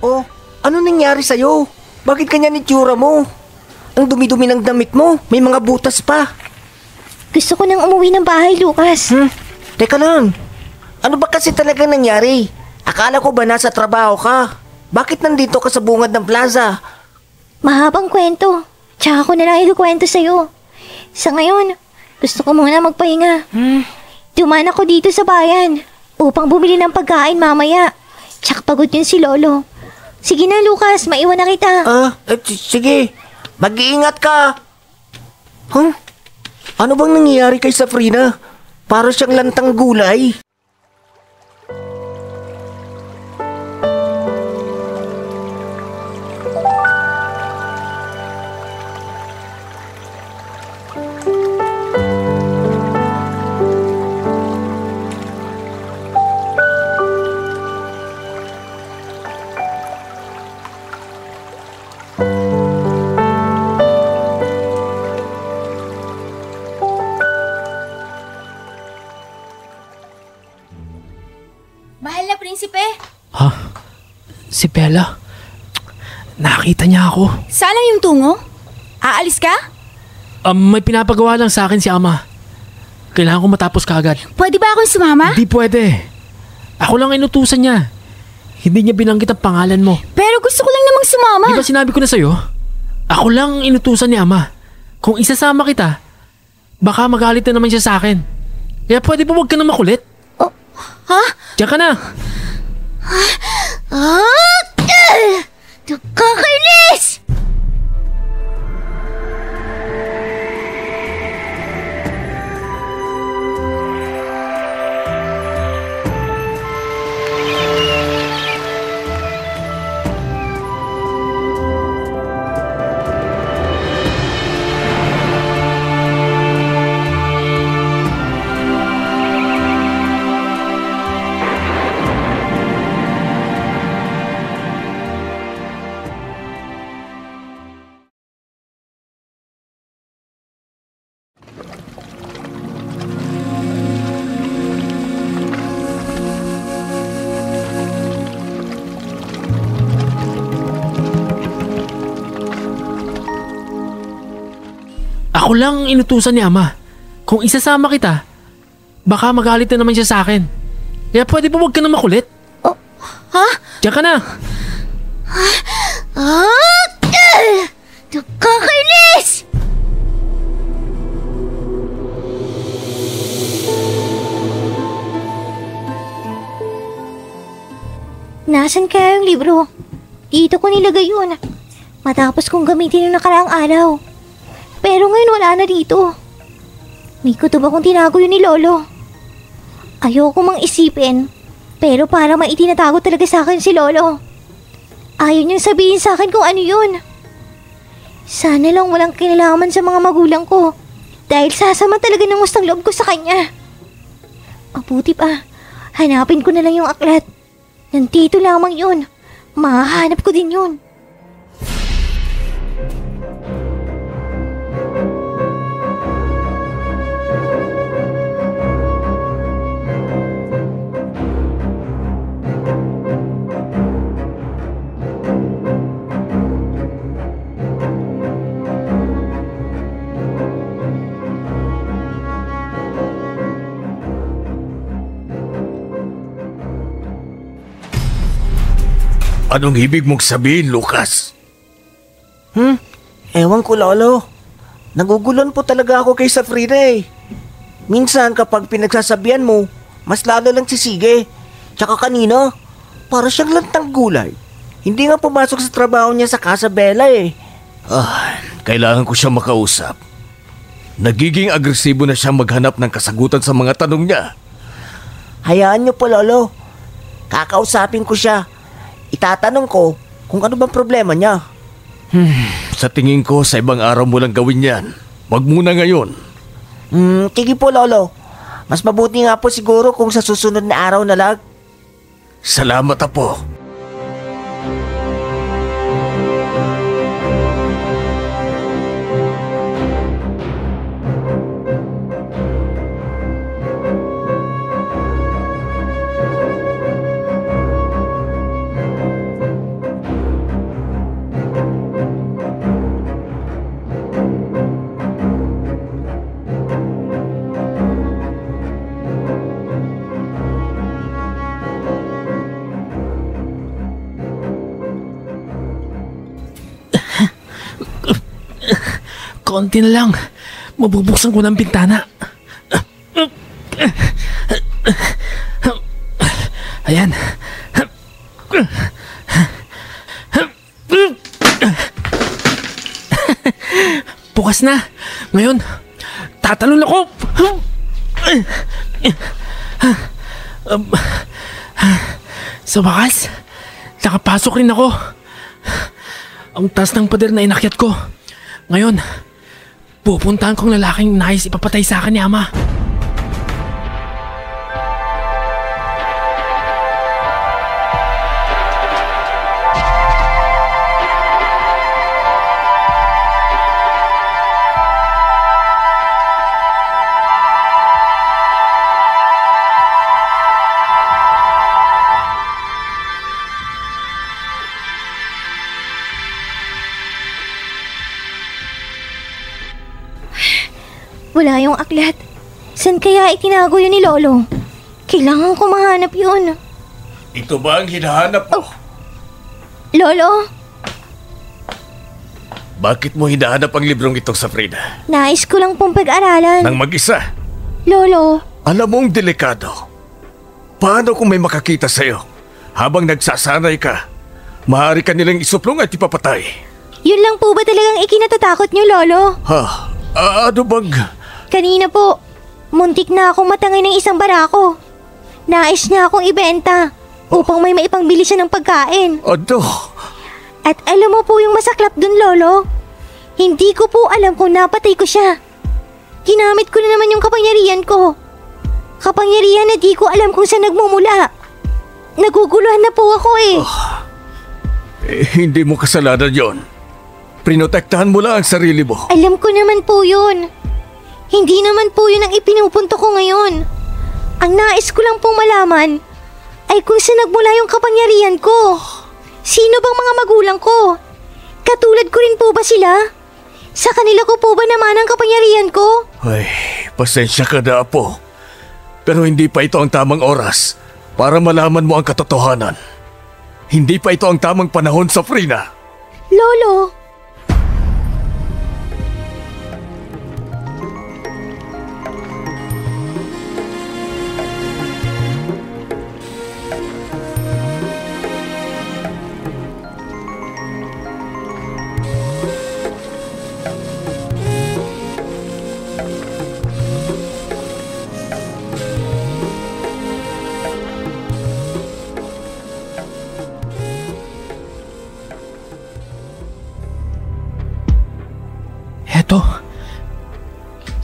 Oh, ano nangyari sa'yo? Bakit ganyan itsura mo? Ang dumi-dumi ng damit mo, may mga butas pa. Gusto ko nang umuwi ng bahay, Lucas. Teka lang, ano ba kasi talaga nangyari? Akala ko ba nasa trabaho ka? Bakit nandito ka sa bungad ng plaza? Mahabang kwento. Tsaka ko na lang ikukwento sa'yo. Sa ngayon, gusto ko muna magpahinga. Dumaan ako dito sa bayan upang bumili ng pagkain mamaya. Tsaka pagod yun si Lolo. Sige na, Lucas. Maiwan na kita. Sige. Mag-iingat ka. Ano bang nangyayari kay Sabrina? Para siyang lantang gulay. Mahal na prinsipe, Ha? Si Bella? Nakita niya ako. saan lang yung tungo? Aalis ka? May pinapagawa lang sa akin si Ama. Kailangan ko matapos kaagad. Pwede ba akong sumama? Hindi pwede. Ako lang inutusan niya. Hindi niya binanggit ang pangalan mo. Pero gusto ko lang namang sumama. Di ba sinabi ko na sa'yo? Ako lang ang inutusan ni Ama. Kung isasama kita, baka magalit na naman siya sa akin. Kaya pwede ba huwag ka na makulit? Oh, ha? Diyan ka na. Kakainis! Ako lang ang inutusan ni Ama. Kung isasama kita, baka magalit na naman siya sa akin. Kaya pwede ba huwag ka na makulit? Oh, ha? Diyan ka na. Kakainis! Nasaan kaya yung libro? Dito ko nilagay yun. Matapos kong gamitin yung nakaraang araw. Pero ngayon wala na dito. May kutob akong tinago yun ni Lolo. Ayoko mang isipin, pero para maitinatago talaga sa akin si Lolo. Ayaw niyang sabihin sa akin kung ano yun. Sana lang walang kinalaman sa mga magulang ko, dahil sasama talaga ng gustang loob ko sa kanya. Mabuti pa, hanapin ko na lang yung aklat. Nandito lamang yun. Mahahanap ko din yun. Anong ibig mong sabihin, Lucas? Ewan ko, Lolo. Nagugulon po talaga ako kay Safrina eh. Minsan kapag pinagsasabihan mo, mas lalo lang sisige. Tsaka kanina, para siyang lantang gulay. Hindi nga pumasok sa trabaho niya sa Casa Bella eh. Kailangan ko siya makausap. Nagiging agresibo na siya maghanap ng kasagutan sa mga tanong niya. Hayaan niyo po, Lolo. Kakausapin ko siya. Itatanong ko kung ano bang problema niya. Sa tingin ko, sa ibang araw mo lang gawin yan. Wag muna ngayon. Sige po, Lolo. Mas mabuti nga po siguro kung sa susunod na araw na lang. Salamat, Apo. Konti na lang. Mabubuksan ko ng bintana. Ayan. Bukas na. Ngayon, tatalon ako. Sa wakas, nakapasok rin ako. Ang taas ng pader na inakyat ko. Ngayon, pupuntahan kong lalaking nais ipapatay sa akin ni Ama. Wala yung aklat. San kaya itinago yun ni Lolo? Kailangan ko mahanap yun. Ito ba ang hinahanap mo? Lolo, Bakit mo hinahanap ang librong ito, Safrina? nais ko lang pong pag-aralan. Nang mag-isa? Lolo, Alam mong delikado. Paano kung may makakita sa'yo? Habang nagsasanay ka, maaari ka nilang isuplong at ipapatay. yun lang po ba talagang ikinatatakot niyo, Lolo? Ha? Ano bang... Kanina po, muntik na akong matangay ng isang barako. Nais niya akong ibenta upang may maipangbili siya ng pagkain. Ano? At alam mo po yung masaklap dun, Lolo? Hindi ko po alam kung napatay ko siya. Ginamit ko na naman yung kapangyarihan ko. Kapangyarihan na di ko alam kung saan nagmumula. Naguguluhan na po ako eh. Hindi mo kasalanan yon. Prinotektahan mo lang ang sarili mo. Alam ko naman po yun. Hindi naman po yun ang ipinupunto ko ngayon. Ang nais ko lang pong malaman ay kung saan nagmula yung kapangyarihan ko. Sino bang mga magulang ko? Katulad ko rin po ba sila? Sa kanila ko po ba naman ang kapangyarihan ko? Ay, pasensya ka na, Apo. Pero hindi pa ito ang tamang oras para malaman mo ang katotohanan. Hindi pa ito ang tamang panahon, Safrina. Lolo,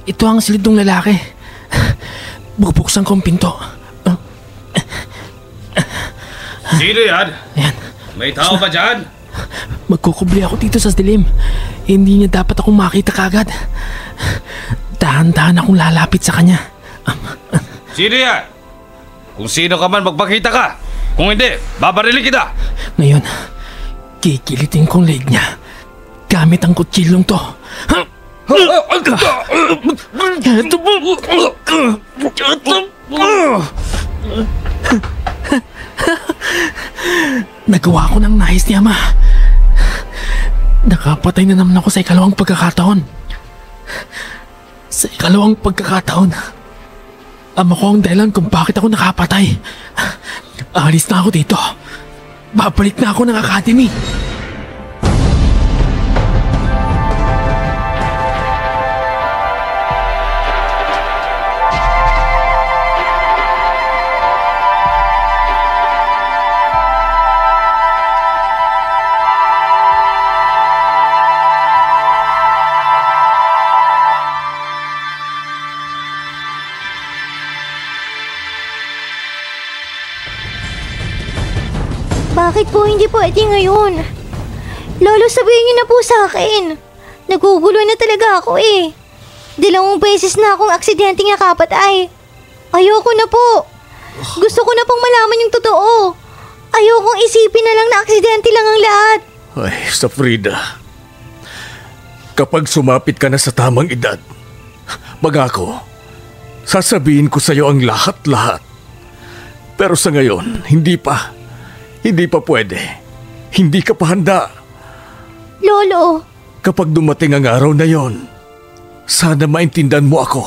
Ito ang silid ng lalaki. Bubuksan ko ang pinto. Sino yan? Ayan. May tao ba dyan? Magkukubli ako dito sa dilim. Hindi niya dapat akong makita kagad. Dahan-dahan akong lalapit sa kanya. Sino yan? Kung sino ka man, magpakita ka. Kung hindi, babarilin kita. Ngayon, kikilitin kong leeg niya gamit ang kutsilong to. Nagawa ko ng nais ni Ama. Nakapatay na naman ako sa ikalawang pagkakataon. Sa ikalawang pagkakataon, Ama ko ang dahilan kung bakit ako nakapatay. Alis na ako dito. Babalik na ako ng academy. bakit po hindi pwede ngayon? Lolo, sabihin niyo na po sa akin. Nagugulo na talaga ako eh. 2 beses na akong aksidenteng nakapatay. Ayoko na po. Gusto ko na pong malaman yung totoo. Ayokong isipin na lang na aksidente lang ang lahat. Ay, Safrina. Kapag sumapit ka na sa tamang edad, magako, sasabihin ko sa iyo ang lahat-lahat. Pero sa ngayon, hindi pa. Hindi pa pwede. Hindi ka pa handa. Lolo. Kapag dumating ang araw na yon, sana maintindihan mo ako.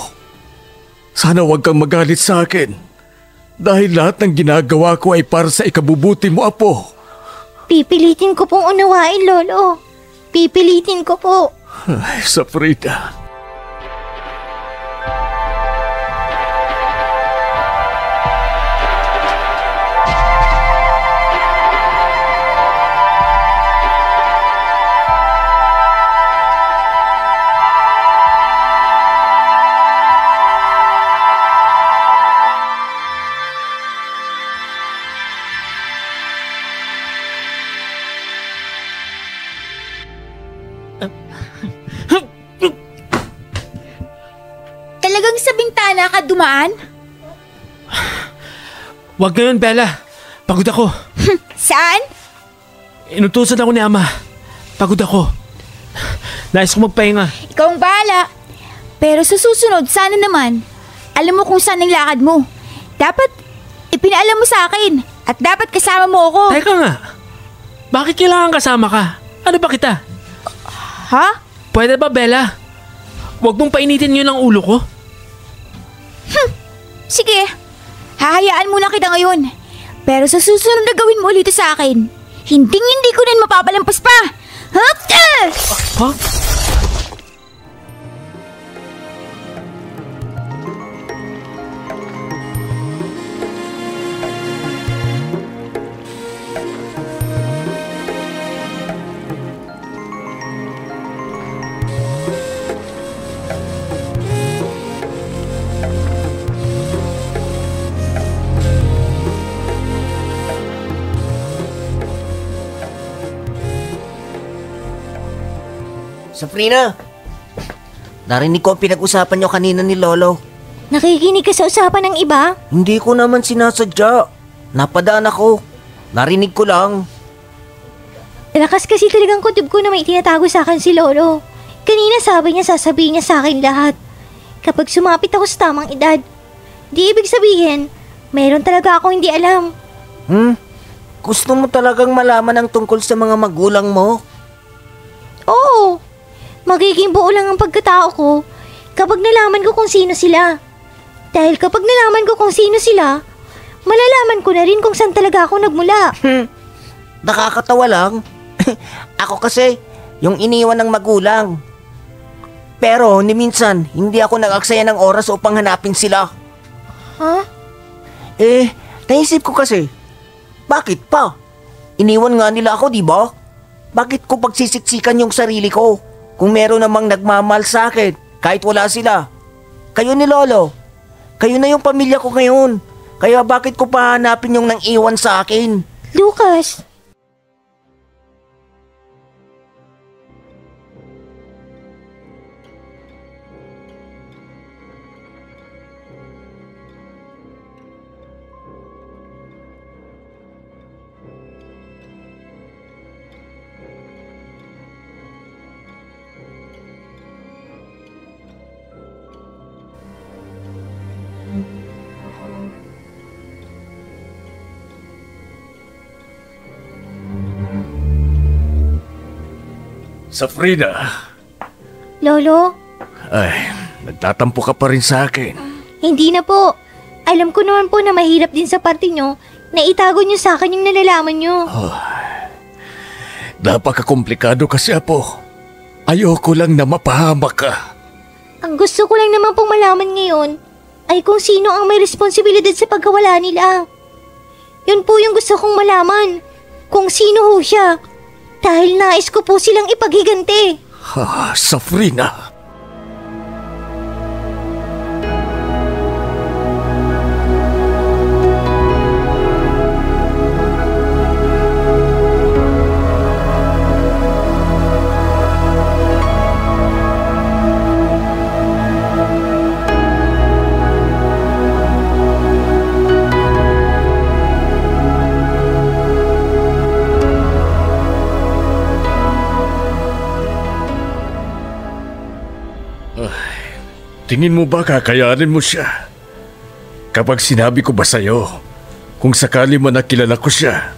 Sana huwag kang magalit sa akin. Dahil lahat ng ginagawa ko ay para sa ikabubuti mo, Apo. Pipilitin ko pong unawain, Lolo. Pipilitin ko po. Ay, Safrina. Talagang sa bintana ka dumaan? Huwag ngayon, Bella. Pagod ako. Saan? Inutusan ako ni Ama. Pagod ako. Nais ko magpahinga. Ikaw ang bahala. Pero sa susunod, sana naman, alam mo kung saan ang lakad mo. Dapat, ipinaalam mo sa akin. At dapat kasama mo ako. Teka nga. Bakit kailangan kasama ka? Ano ba kita? Ha? Pwede ba, Bella? Huwag mong painitin yun ang ulo ko. Sige. Hahayaan muna kita ngayon. Pero sa susunod na gawin mo ulit ito sa akin, hindi ko na mapapalampas pa. Ha? Safrina, narinig ko ang pinag-usapan niyo kanina ni Lolo. Nakikinig ka sa usapan ng iba? Hindi ko naman sinasadya. Napadaan ako. Narinig ko lang. Lakas kasi talagang kutob ko na may tinatago sa akin si Lolo. Kanina sabi niya sasabihin niya sa akin lahat. Kapag sumapit ako sa tamang edad, di ibig sabihin, mayroon talaga akong hindi alam. Gusto mo talagang malaman ang tungkol sa mga magulang mo? Oo. Magiging buo lang ang pagkatao ko kapag nalaman ko kung sino sila. Dahil kapag nalaman ko kung sino sila, malalaman ko na rin kung saan talaga ako nagmula. Nakakatawa lang. Ako kasi, yung iniwan ng magulang. Pero ni minsan, hindi ako nag-aksaya ng oras upang hanapin sila. Ha? Naisip ko kasi, bakit pa? Iniwan nga nila ako, di ba? Bakit ko pagsisiksikan yung sarili ko? Kung meron namang nagmamahal sa akin, kahit wala sila. Kayo ni Lolo. Kayo na yung pamilya ko ngayon. Kaya bakit ko pa hanapin yung nang iwan sa akin? Lucas! Safrina. Lolo? Ay, nagtatampo ka pa rin sa akin. Hindi na po. Alam ko naman po na mahirap din sa parte nyo na itago nyo sa akin yung nalalaman nyo. Napakakomplikado kasi, Apo. Ayoko lang na mapahamak ka. Ang gusto ko lang naman pong malaman ngayon ay kung sino ang may responsibilidad sa pagkawala nila. Yun po yung gusto kong malaman. Kung sino ho siya. Dahil nais ko po silang ipaghiganti. Safrina. Tingin mo ba kakayanin mo siya? Kapag sinabi ko ba sa'yo, kung sakali man nakilala ko siya,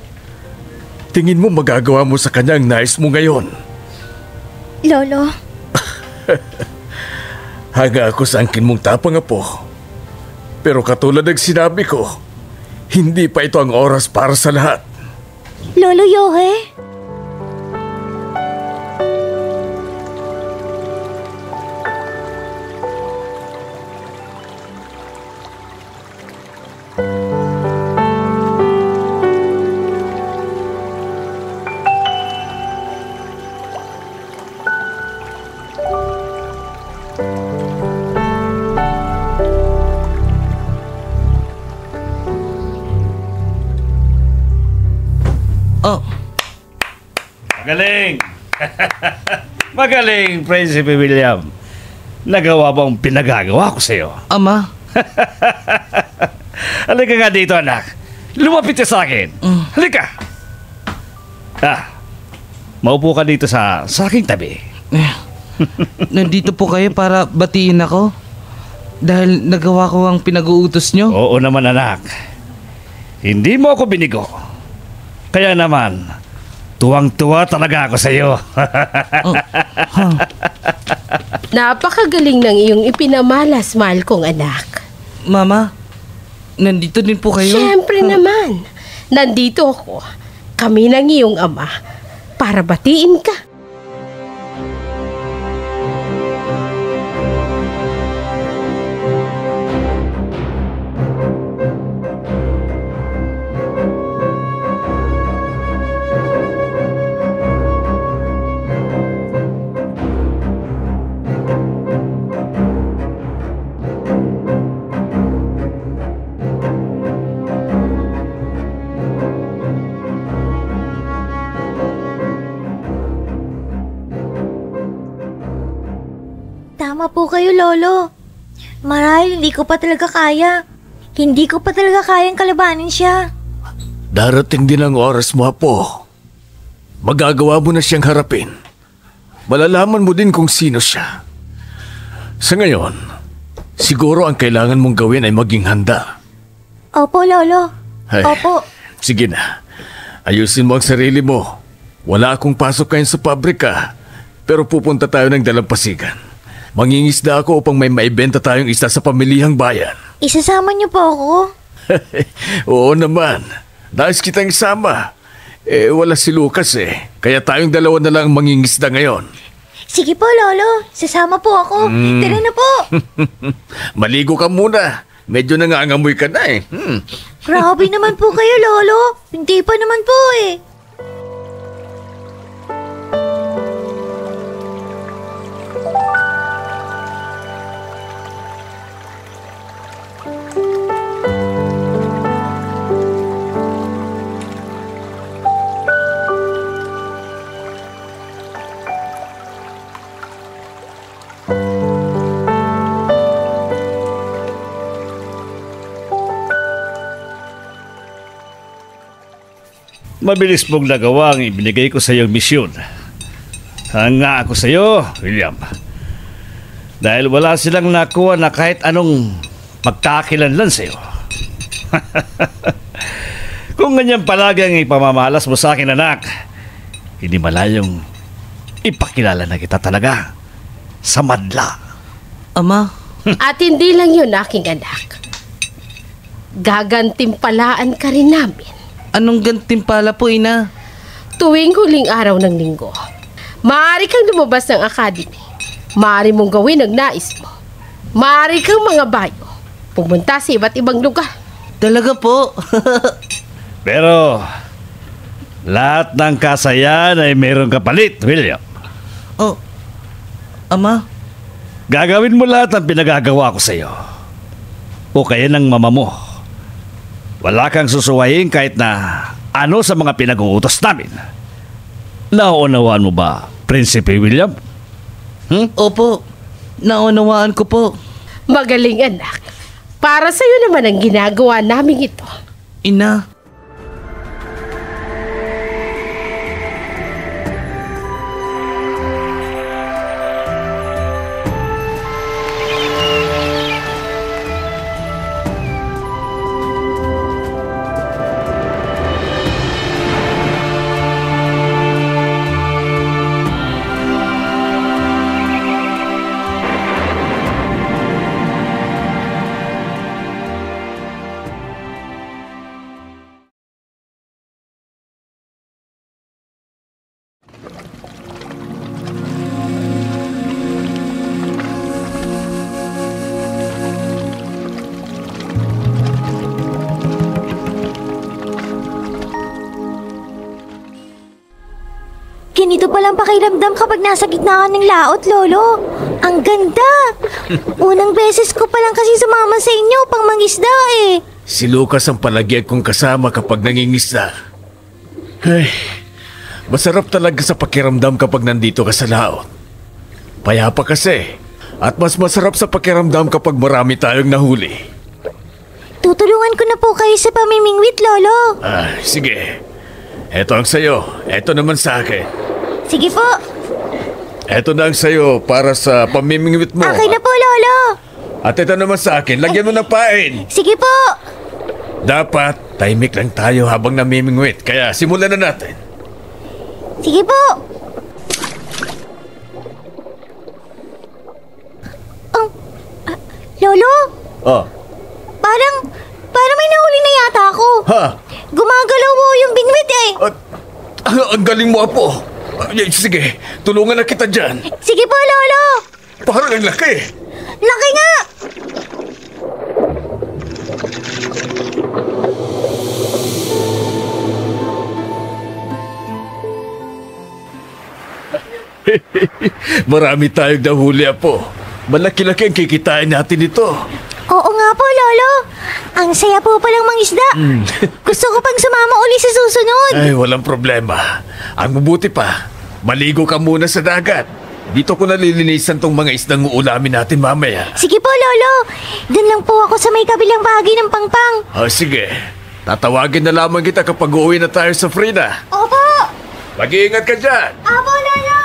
tingin mo magagawa mo sa kanya ang nais mo ngayon? Lolo? Hanga ako sa angkin mong tapang, Apo. Pero katulad ng sinabi ko, hindi pa ito ang oras para sa lahat. Lolo Yohe? Magaling! Magaling, Prinsipe William. Nagawa mo ang pinagagawa ko sa'yo. Ama? Halika nga dito, anak. Lumapit ka sa akin. Halika. Maupo ka dito sa aking tabi. Nandito po kayo para batiin ako? Dahil nagawa ko ang pinag-uutos nyo? Oo naman, anak. Hindi mo ako binigo. Kaya naman, tuwang-tuwa talaga ako sa iyo. Napakagaling ng iyong ipinamalas, mahal kong anak. Mama, nandito din po kayo? Siyempre naman. Nandito ako. Kami ng iyong ama para batiin ka. Tama po kayo, Lolo. Marahil hindi ko pa talaga kaya. Hindi ko pa talaga kayang kalabanin siya. Darating din ang oras mo, Apo. Magagawa mo na siyang harapin. Malalaman mo din kung sino siya. Sa ngayon, siguro ang kailangan mong gawin ay maging handa. Opo, Lolo. Ay, Opo. sige na. Ayusin mo ang sarili mo. Wala akong pasok ngayon sa pabrika. Pero pupunta tayo ng dalampasigan. Mangingisda ako upang may maibenta tayong isa sa pamilihang bayan. Isasama niyo po ako? Oo naman. Nais kitang isama. Wala si Lucas Kaya tayong dalawa na lang mangingisda ngayon. Sige po, Lolo. Sasama po ako. Tara na po. Maligo ka muna. Medyo nangangamoy ka na Grabe naman po kayo, Lolo. Hindi pa naman po Mabilis mong nagawa ang ibinigay ko sa iyong misyon. Hanga ako sa iyo, William. Dahil wala silang nakuha na kahit anong pagkakilanlan sa iyo. Kung ganyan palagi ang ipamamalas mo sa akin, anak, hindi malayong ipakilala na kita talaga sa madla. Ama? At hindi lang yun, aking anak. Gagantimpalaan ka rin namin. Anong gantimpala po, Ina? Tuwing huling araw ng linggo, maaari kang lumabas ng academy. Maaari mong gawin ang nais mo. Maaari kang mga bayo. Pumunta sa iba't ibang lugar. Talaga po? Pero lahat ng kasayahan ay mayroong kapalit, William. Oh, Ama? Gagawin mo lahat ng pinagagawa ko sa iyo. O kaya ng mama mo. Wala kang susuwayin kahit na ano sa mga pinag-uutos namin. Nauunawaan mo ba, Prinsipe William? Opo, naunawaan ko po. Magaling, anak. Para sa'yo naman ang ginagawa namin ito. Ina. Ganito palang pakiramdam kapag nasa gitna ka ng laot, Lolo. Ang ganda! Unang beses ko palang kasi sumama sa inyo pang mangisda Si Lucas ang palagi kong kasama kapag nangingisda. Ay, masarap talaga sa pakiramdam kapag nandito ka sa laot. Payapa kasi. At mas masarap sa pakiramdam kapag marami tayong nahuli. Tutulungan ko na po kayo sa pamimingwit, Lolo. Sige. Eto ang sayo. Eto naman sa akin. Sige po. Eto na ang sayo para sa pamimingwit mo. Akin na po, Lolo. At ito naman sa akin. Lagyan mo ng pain. Sige po. Dapat tahimik lang tayo habang namimingwit, kaya simulan na natin. Sige po. Lolo? Oh, Parang may nahuli na yata ako. ha? Gumagalaw po yung binwit eh. Ang galing mo, Apo. Sige, tulungan na kita dyan. Sige po, Lolo. Parang ang laki. Laki nga. Marami tayong nahuli, Apo. Malaki-laki ang kikitain natin ito. Oo nga po, Lolo. Ang saya po palang mangisda. Gusto ko pang sumama uli sa susunod. Ay, walang problema. Ang mabuti pa, maligo ka muna sa dagat. Dito ko nalilinisan tong mga isdang uulamin natin mamaya. Sige po, Lolo. Doon lang po ako sa may kabilang bahagi ng pangpang. Sige. Tatawagin na lamang kita kapag uuwi na tayo sa Frida. Opo. Mag-iingat ka dyan. Opo, Lolo.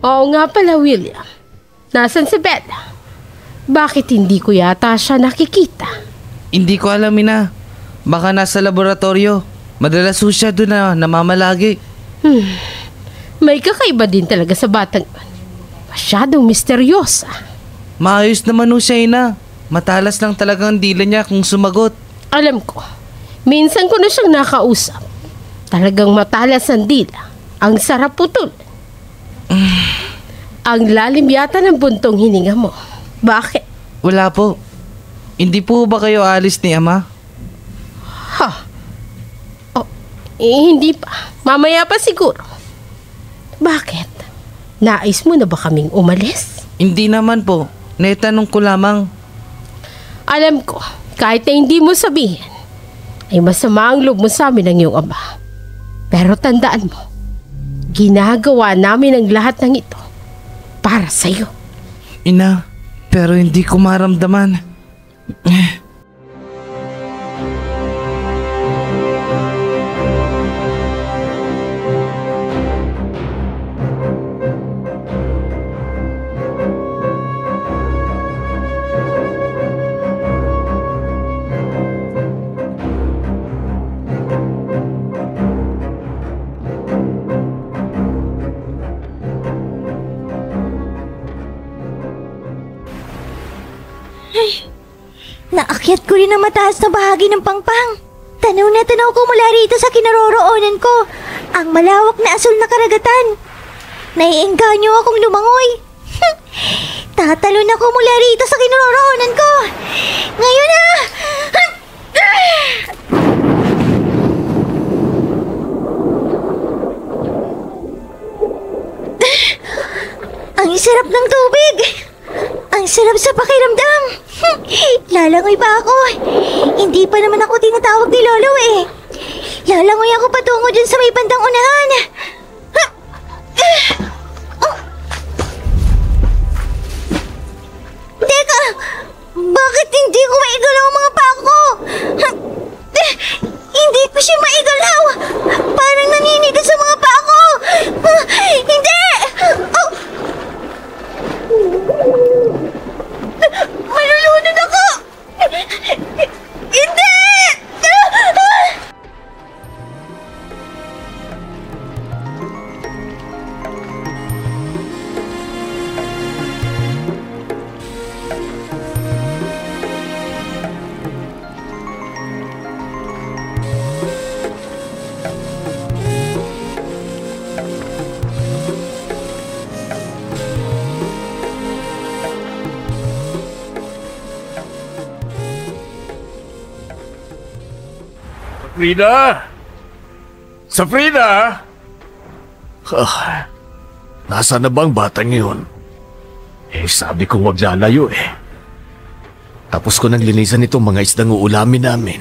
Oo nga pala, William. Nasaan si Bella? Bakit hindi ko yata siya nakikita? Hindi ko alam, Ina. Baka nasa laboratorio. Madalas ho siya doon na namamalagi. May kakaiba din talaga sa batang yun. Masyadong misteryosa. Maayos naman ho siya, Ina. Matalas lang talagang dila niya kung sumagot. Alam ko, minsan ko na siyang nakausap. Talagang matalas ang dila. Ang sarap putol. Ang lalim yata ng buntong hininga mo. Bakit? Wala po. Hindi po ba kayo alis ni Ama? Hindi pa. Mamaya pa siguro. Bakit? Nais mo na ba kaming umalis? Hindi naman po. Naitanong ko lamang. Alam ko, kahit na hindi mo sabihin, ay masama ang loob mo sa amin ng iyong ama. Pero tandaan mo, ginagawa namin ang lahat ng ito para sa'yo. Ina, pero hindi ko maramdaman. Naakyat ko rin ang mataas na bahagi ng pangpang. Tanaw na tanaw ko mula rito sa kinaroroonan ko. Ang malawak na asul na karagatan. Naiengganyo akong lumangoy. Tatalon ako mula rito sa kinaroroonan ko. Ngayon na! Ang sarap ng tubig. Ang sarap sa pakiramdam. Lalangoy pa ako. Hindi pa naman ako tinatawag ni Lolo eh. Lalangoy ako patungo dyan sa may bandang unahan. Teka, bakit hindi ko maigalaw ang mga paa ko? Hindi ko siya maigalaw. Parang naninigas sa mga paa ko. Hindi! Malulunod ako! Hindi! Frida! Sa Frida! Nasaan na ba ang batang yun? Sabi ko wag lalayo eh. Tapos ko nang linisan itong mga isdang uulamin namin.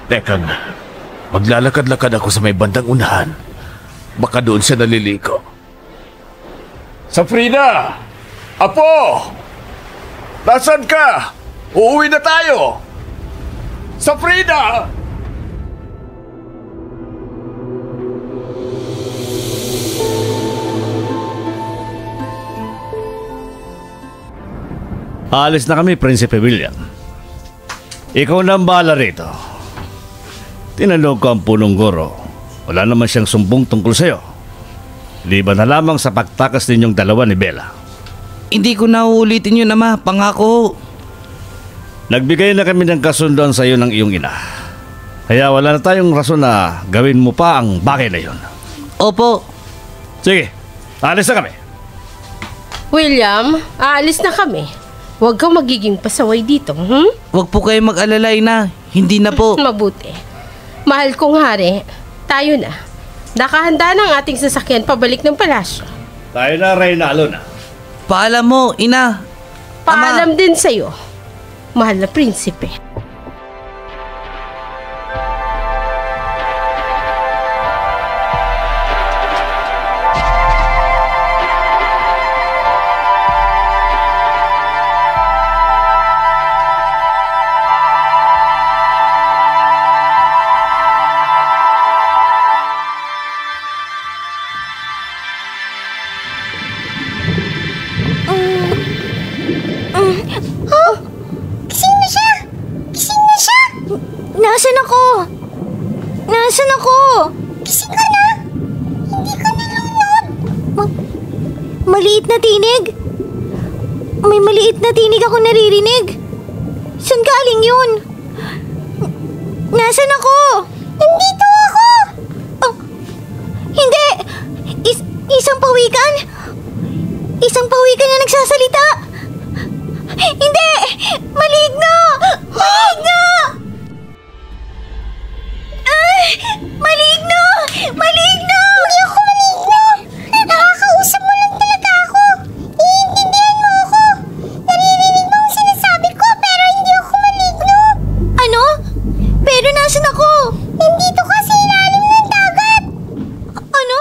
Teka nga. Maglalakad-lakad ako sa may bandang unahan. Baka doon siya naliliko. Sa Frida! Apo! Nasaan ka? Uuwi na tayo! Safrina! Alis na kami, Prinsipe William. Ikaw na ang bahala rito. Tinanong ko ang punong guro. Wala naman siyang sumbong tungkol sa'yo. Liban na lamang sa pagtakas ninyong dalawa ni Bella. Hindi ko na uulitin yun, Ama. Pangako. Nagbigay na kami ng kasunduan sa iyo ng iyong ina. Kaya wala na tayong rason na gawin mo pa ang bagay na yun. Opo. Sige, alis na kami. William, aalis na kami. Huwag kang magiging pasaway dito, Huwag po kayo mag-alalay na. Hindi na po. Mabuti. Mahal kong hari, tayo na. Nakahanda na ang ating sasakyan pabalik ng palasyo. Tayo na, Reynalo na. Paalam mo, ina. Paalam din sa'yo, mahal na prinsipe. Nasaan ako? Nasaan ako? Gising ka na? Hindi ka nalunod. Maliit na tinig? May maliit na tinig ako naririnig. Saan galing yun? Nasaan ako? Nandito ako! Oh, hindi! Isang pawikan? Isang pawikan na nagsasalita? Hindi! Maligno! Maligno! Maligno! Maligno! Hindi ako maligno! Nakakausap mo lang talaga ako. Iintindihan mo ako. Naririnig mo ang sinasabi ko pero hindi ako maligno. Ano? Pero nasan ako? Nandito ka sa ilalim ng dagat. Ano?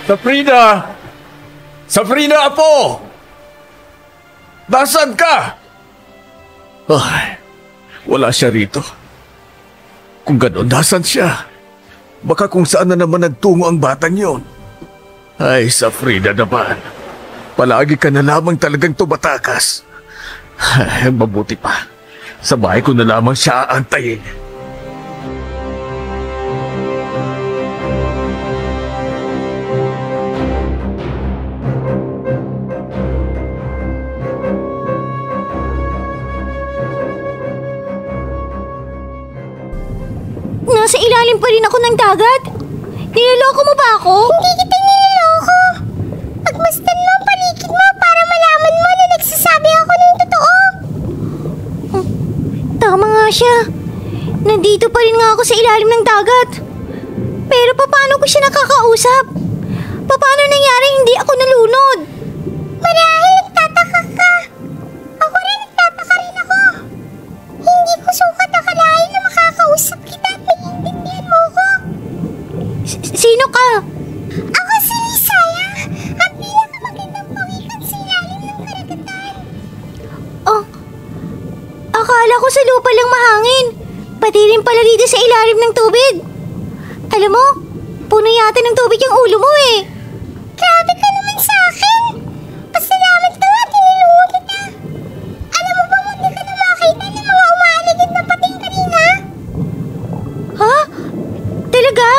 Safrina! Safrina, apo! Nasaan ka? Ay, wala siya rito. Kung gano'n, nasaan siya? Baka kung saan na naman nagtungo ang batang yon. Ay, Safrina naman. Palagi ka na lamang talagang tumatakas. Ay, mabuti pa. Sa bahay ko na lamang siya aantayin. Nasa ilalim pa rin ako ng dagat. Niloloko mo ba ako? Hindi kita niloloko. Pagmasdan mo ang paligid mo para malaman mo na nagsasabi ako ng totoo. Tama nga siya. Nandito pa rin nga ako sa ilalim ng dagat. Pero paano ko siya nakakausap? Paano nangyari hindi ako nalunod? Marahil nagtataka ka. Ako rin nagtataka rin ako. Hindi ko sukat akalain na makakausap kita at maiintindihan mo ko. Sino ka? Ako si Lisaya at pinakamagandang pawikan sa ilalim ng karagatan. Oh, akala ko sa lupa lang mahangin. Pati rin pala dito sa ilalim ng tubig. Alam mo, puno yata ng tubig yung ulo mo eh. Grabe ka naman sa akin. Pasalamat ka nga, tinulungan kita. Alam mo ba hindi ka na makita ng mga umaaligid na pating kanina? Ha? Talaga?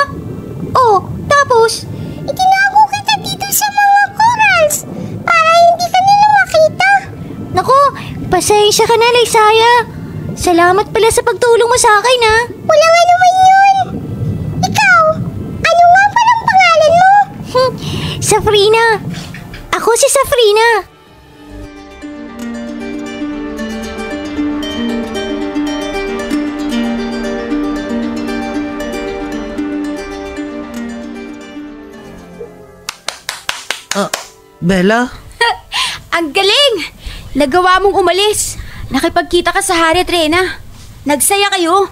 Oh, tapos? Itinago kita dito sa mga corals para hindi ka nila makita. Naku, pasensya ka na, Lisaya. Salamat pala sa pagtulong mo sa akin, ha? Walang anuman yun. Ikaw, ano nga palang pangalan mo? Safrina. Ako si Safrina. Bella? Ang galing! Nagawa mong umalis. Nakipagkita ka sa Hari at Rena. Nagsaya kayo.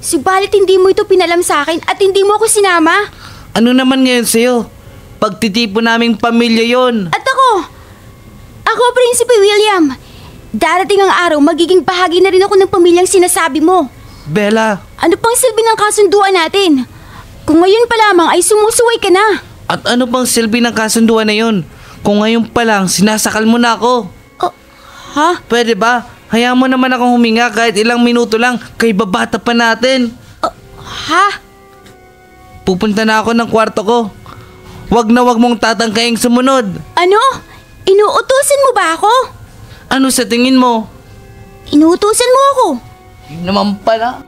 Subalit hindi mo ito pinalam sa akin at hindi mo ako sinama. Ano naman ngayon sa'yo? Pagtitipo naming pamilya yon. At ako, Prinsipe William. Darating ang araw, magiging bahagi na rin ako ng pamilyang sinasabi mo. Bella. Ano pang silbi ng kasunduan natin? Kung ngayon pa lamang ay sumusuway ka na. At ano pang silbi ng kasunduan na yun? Kung ngayon pa lang, sinasakal mo na ako. Ha? Pwede ba? Hayaan mo naman akong huminga kahit ilang minuto lang, kay babata pa natin. Ha? Pupunta na ako ng kwarto ko. Wag na wag mong tatangkaing sumunod. Ano? Inuutusan mo ba ako? Ano sa tingin mo? Inuutusan mo ako? Yun naman pala.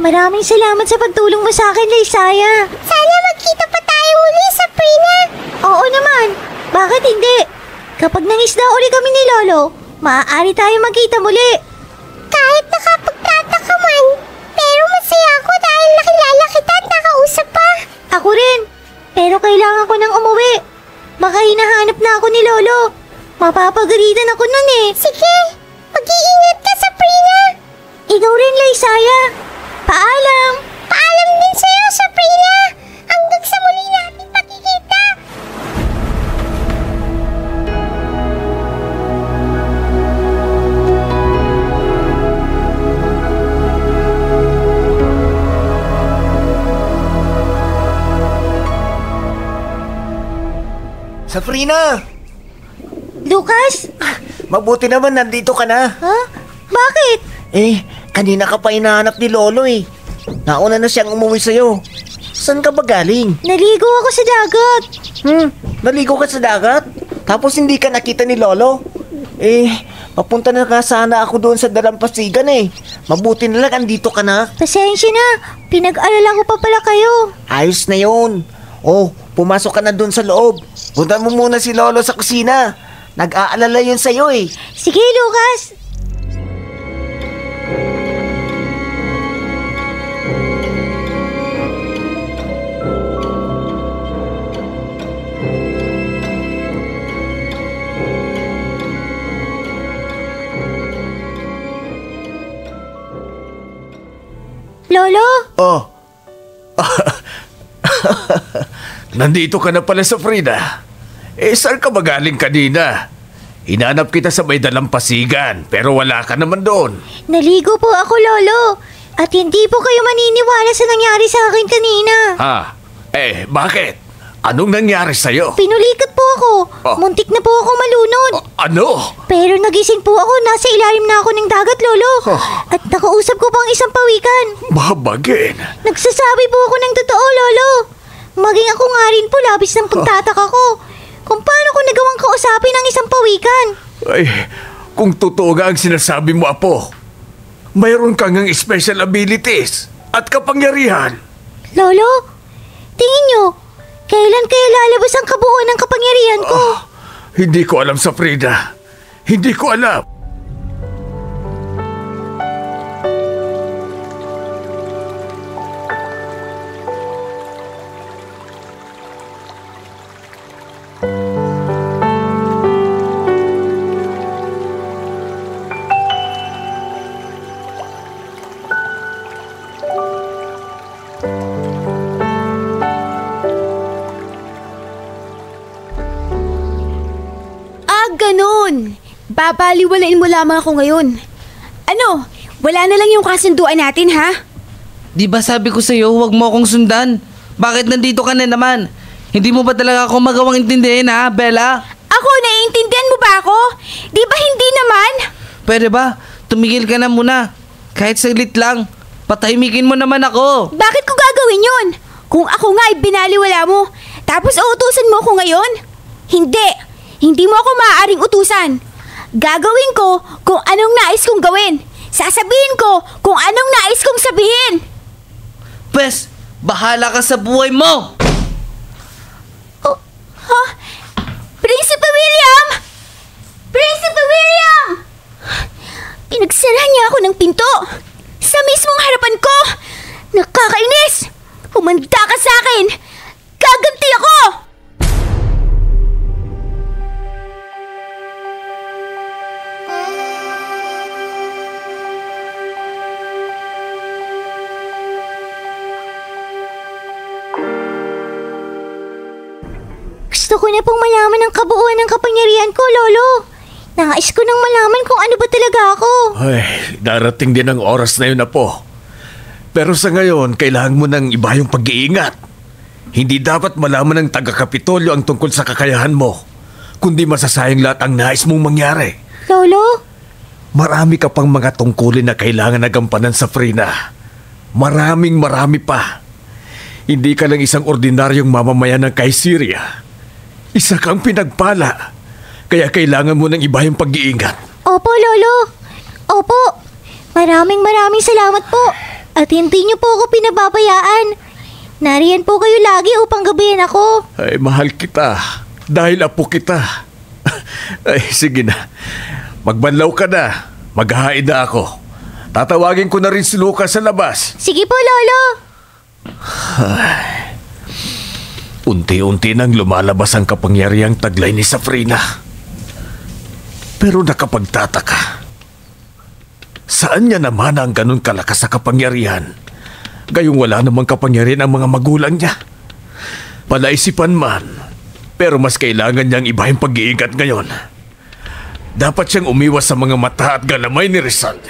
Maraming salamat sa pagtulong mo sa akin, Laysaya. Sana magkita pa tayo muli, Sabrina. Oo naman. Bakit hindi? Kapag nangisda uli kami ni Lolo, maaari tayo magkita muli. Kahit nakapagtataka man, pero masaya ako dahil nakilala kita at nakausap pa. Ako rin. Pero kailangan ko nang umuwi. Baka hinahanap na ako ni Lolo. Mapapagalitan ako nun eh. Sige, mag-iingat ka, Sabrina. Ikaw rin, Laysaya. Paalam! Paalam din sa'yo, Sabrina! Hanggang sa muli natin makikita! Sabrina! Lucas? Mabuti naman nandito ka na. Ha? Bakit? Kanina ka pa hinahanap ni Lolo eh. Nauna na siyang umuwi sa'yo. Saan ka ba galing? Naligo ako sa dagat. Naligo ka sa dagat? Tapos hindi ka nakita ni Lolo? Papunta na nga sana ako doon sa dalampasigan eh. Mabuti na lang andito ka na. Pasensya na. Pinag-alala ko pa pala kayo. Ayos na yun. Pumasok ka na doon sa loob. Punta mo muna si Lolo sa kusina. Nag-aalala yun sa'yo eh. Sige, Lucas. Lolo? Nandito ka na pala, Sabrina. Saan ka ba galing kanina? Hinanap kita sa may dalampasigan, pero wala ka naman doon. Naligo po ako, Lolo. At hindi po kayo maniniwala sa nangyari sa akin kanina. Bakit? Anong nangyari sa'yo? Pinulikat po ako. Muntik na po ako malunod. Ano? Pero nagising po ako, nasa ilalim na ako ng dagat, Lolo. At nakausap ko po ang isang pawikan. Babagin. Nagsasabi po ako ng totoo, Lolo. Maging ako nga rin po labis ng pagtataka ko. Kung paano ko nagawang kausapin ang isang pawikan. Kung totoo nga ang sinasabi mo, Apo, mayroon kang ang special abilities at kapangyarihan. Lolo, tingin nyo, kailan kaya lalabas ang kabuuan ng kapangyarihan ko? Hindi ko alam, Sabrina. Hindi ko alam. Ganun. Babaliwalain mo lamang ako ngayon. Ano? Wala na lang yung kasunduan natin, ha? Di ba sabi ko sa'yo, huwag mo akong sundan? Bakit nandito ka na naman? Hindi mo ba talaga ako magawang intindihin, ha, Bella? Ako, naiintindihan mo ba ako? Di ba hindi naman? Pwede ba? Tumigil ka na muna. Kahit saglit lang. Patahimikin mo naman ako. Bakit ko gagawin yun? Kung ako nga ay binaliwala mo, tapos uutusan mo ako ngayon? Hindi. Hindi mo ako maaaring utusan. Gagawin ko kung anong nais kong gawin. Sasabihin ko kung anong nais kong sabihin. Pwes, bahala ka sa buhay mo! Prinsipe William! Prinsipe William! Pinagsara niya ako ng pinto. Sa mismong harapan ko. Nakakainis! Humanda ka sa akin! Gaganti ako! Gusto ko na pong malaman ang kabuuan ng kapangyarihan ko, Lolo. Nais ko nang malaman kung ano ba talaga ako. Ay, darating din ang oras na yun na po. Pero sa ngayon, kailangan mo ng iba yung pag-iingat. Hindi dapat malaman ng taga-Kapitolyo ang tungkol sa kakayahan mo, kundi masasayang lahat ang nais mong mangyari. Lolo? Marami ka pang mga tungkulin na kailangan nagampanan sa Frina. Marami pa. Hindi ka lang isang ordinaryong mamamayan ng Kayseriya. Isa kang pinagpala. Kaya kailangan mo ng iba yung pag-iingat. Opo, Lolo. Opo. Maraming salamat po. At hindi niyo po ako pinababayaan. Nariyan po kayo lagi upang gabayan ako. Ay, mahal kita. Dahil apo kita. Ay, sige na. Magbanlaw ka na. Maghahain na ako. Tatawagin ko na rin si Lucas sa labas. Sige po, Lolo. Unti-unti nang lumalabas ang kapangyarihang taglay ni Safrina. Pero nakapagtataka. Saan niya naman ang ganun kalakas sa kapangyarihan? Gayong wala namang kapangyarihan ang mga magulang niya. Palaisipan man, pero mas kailangan niyang iba yung pag-iingat ngayon. Dapat siyang umiwas sa mga mata at galamay ni Rizal.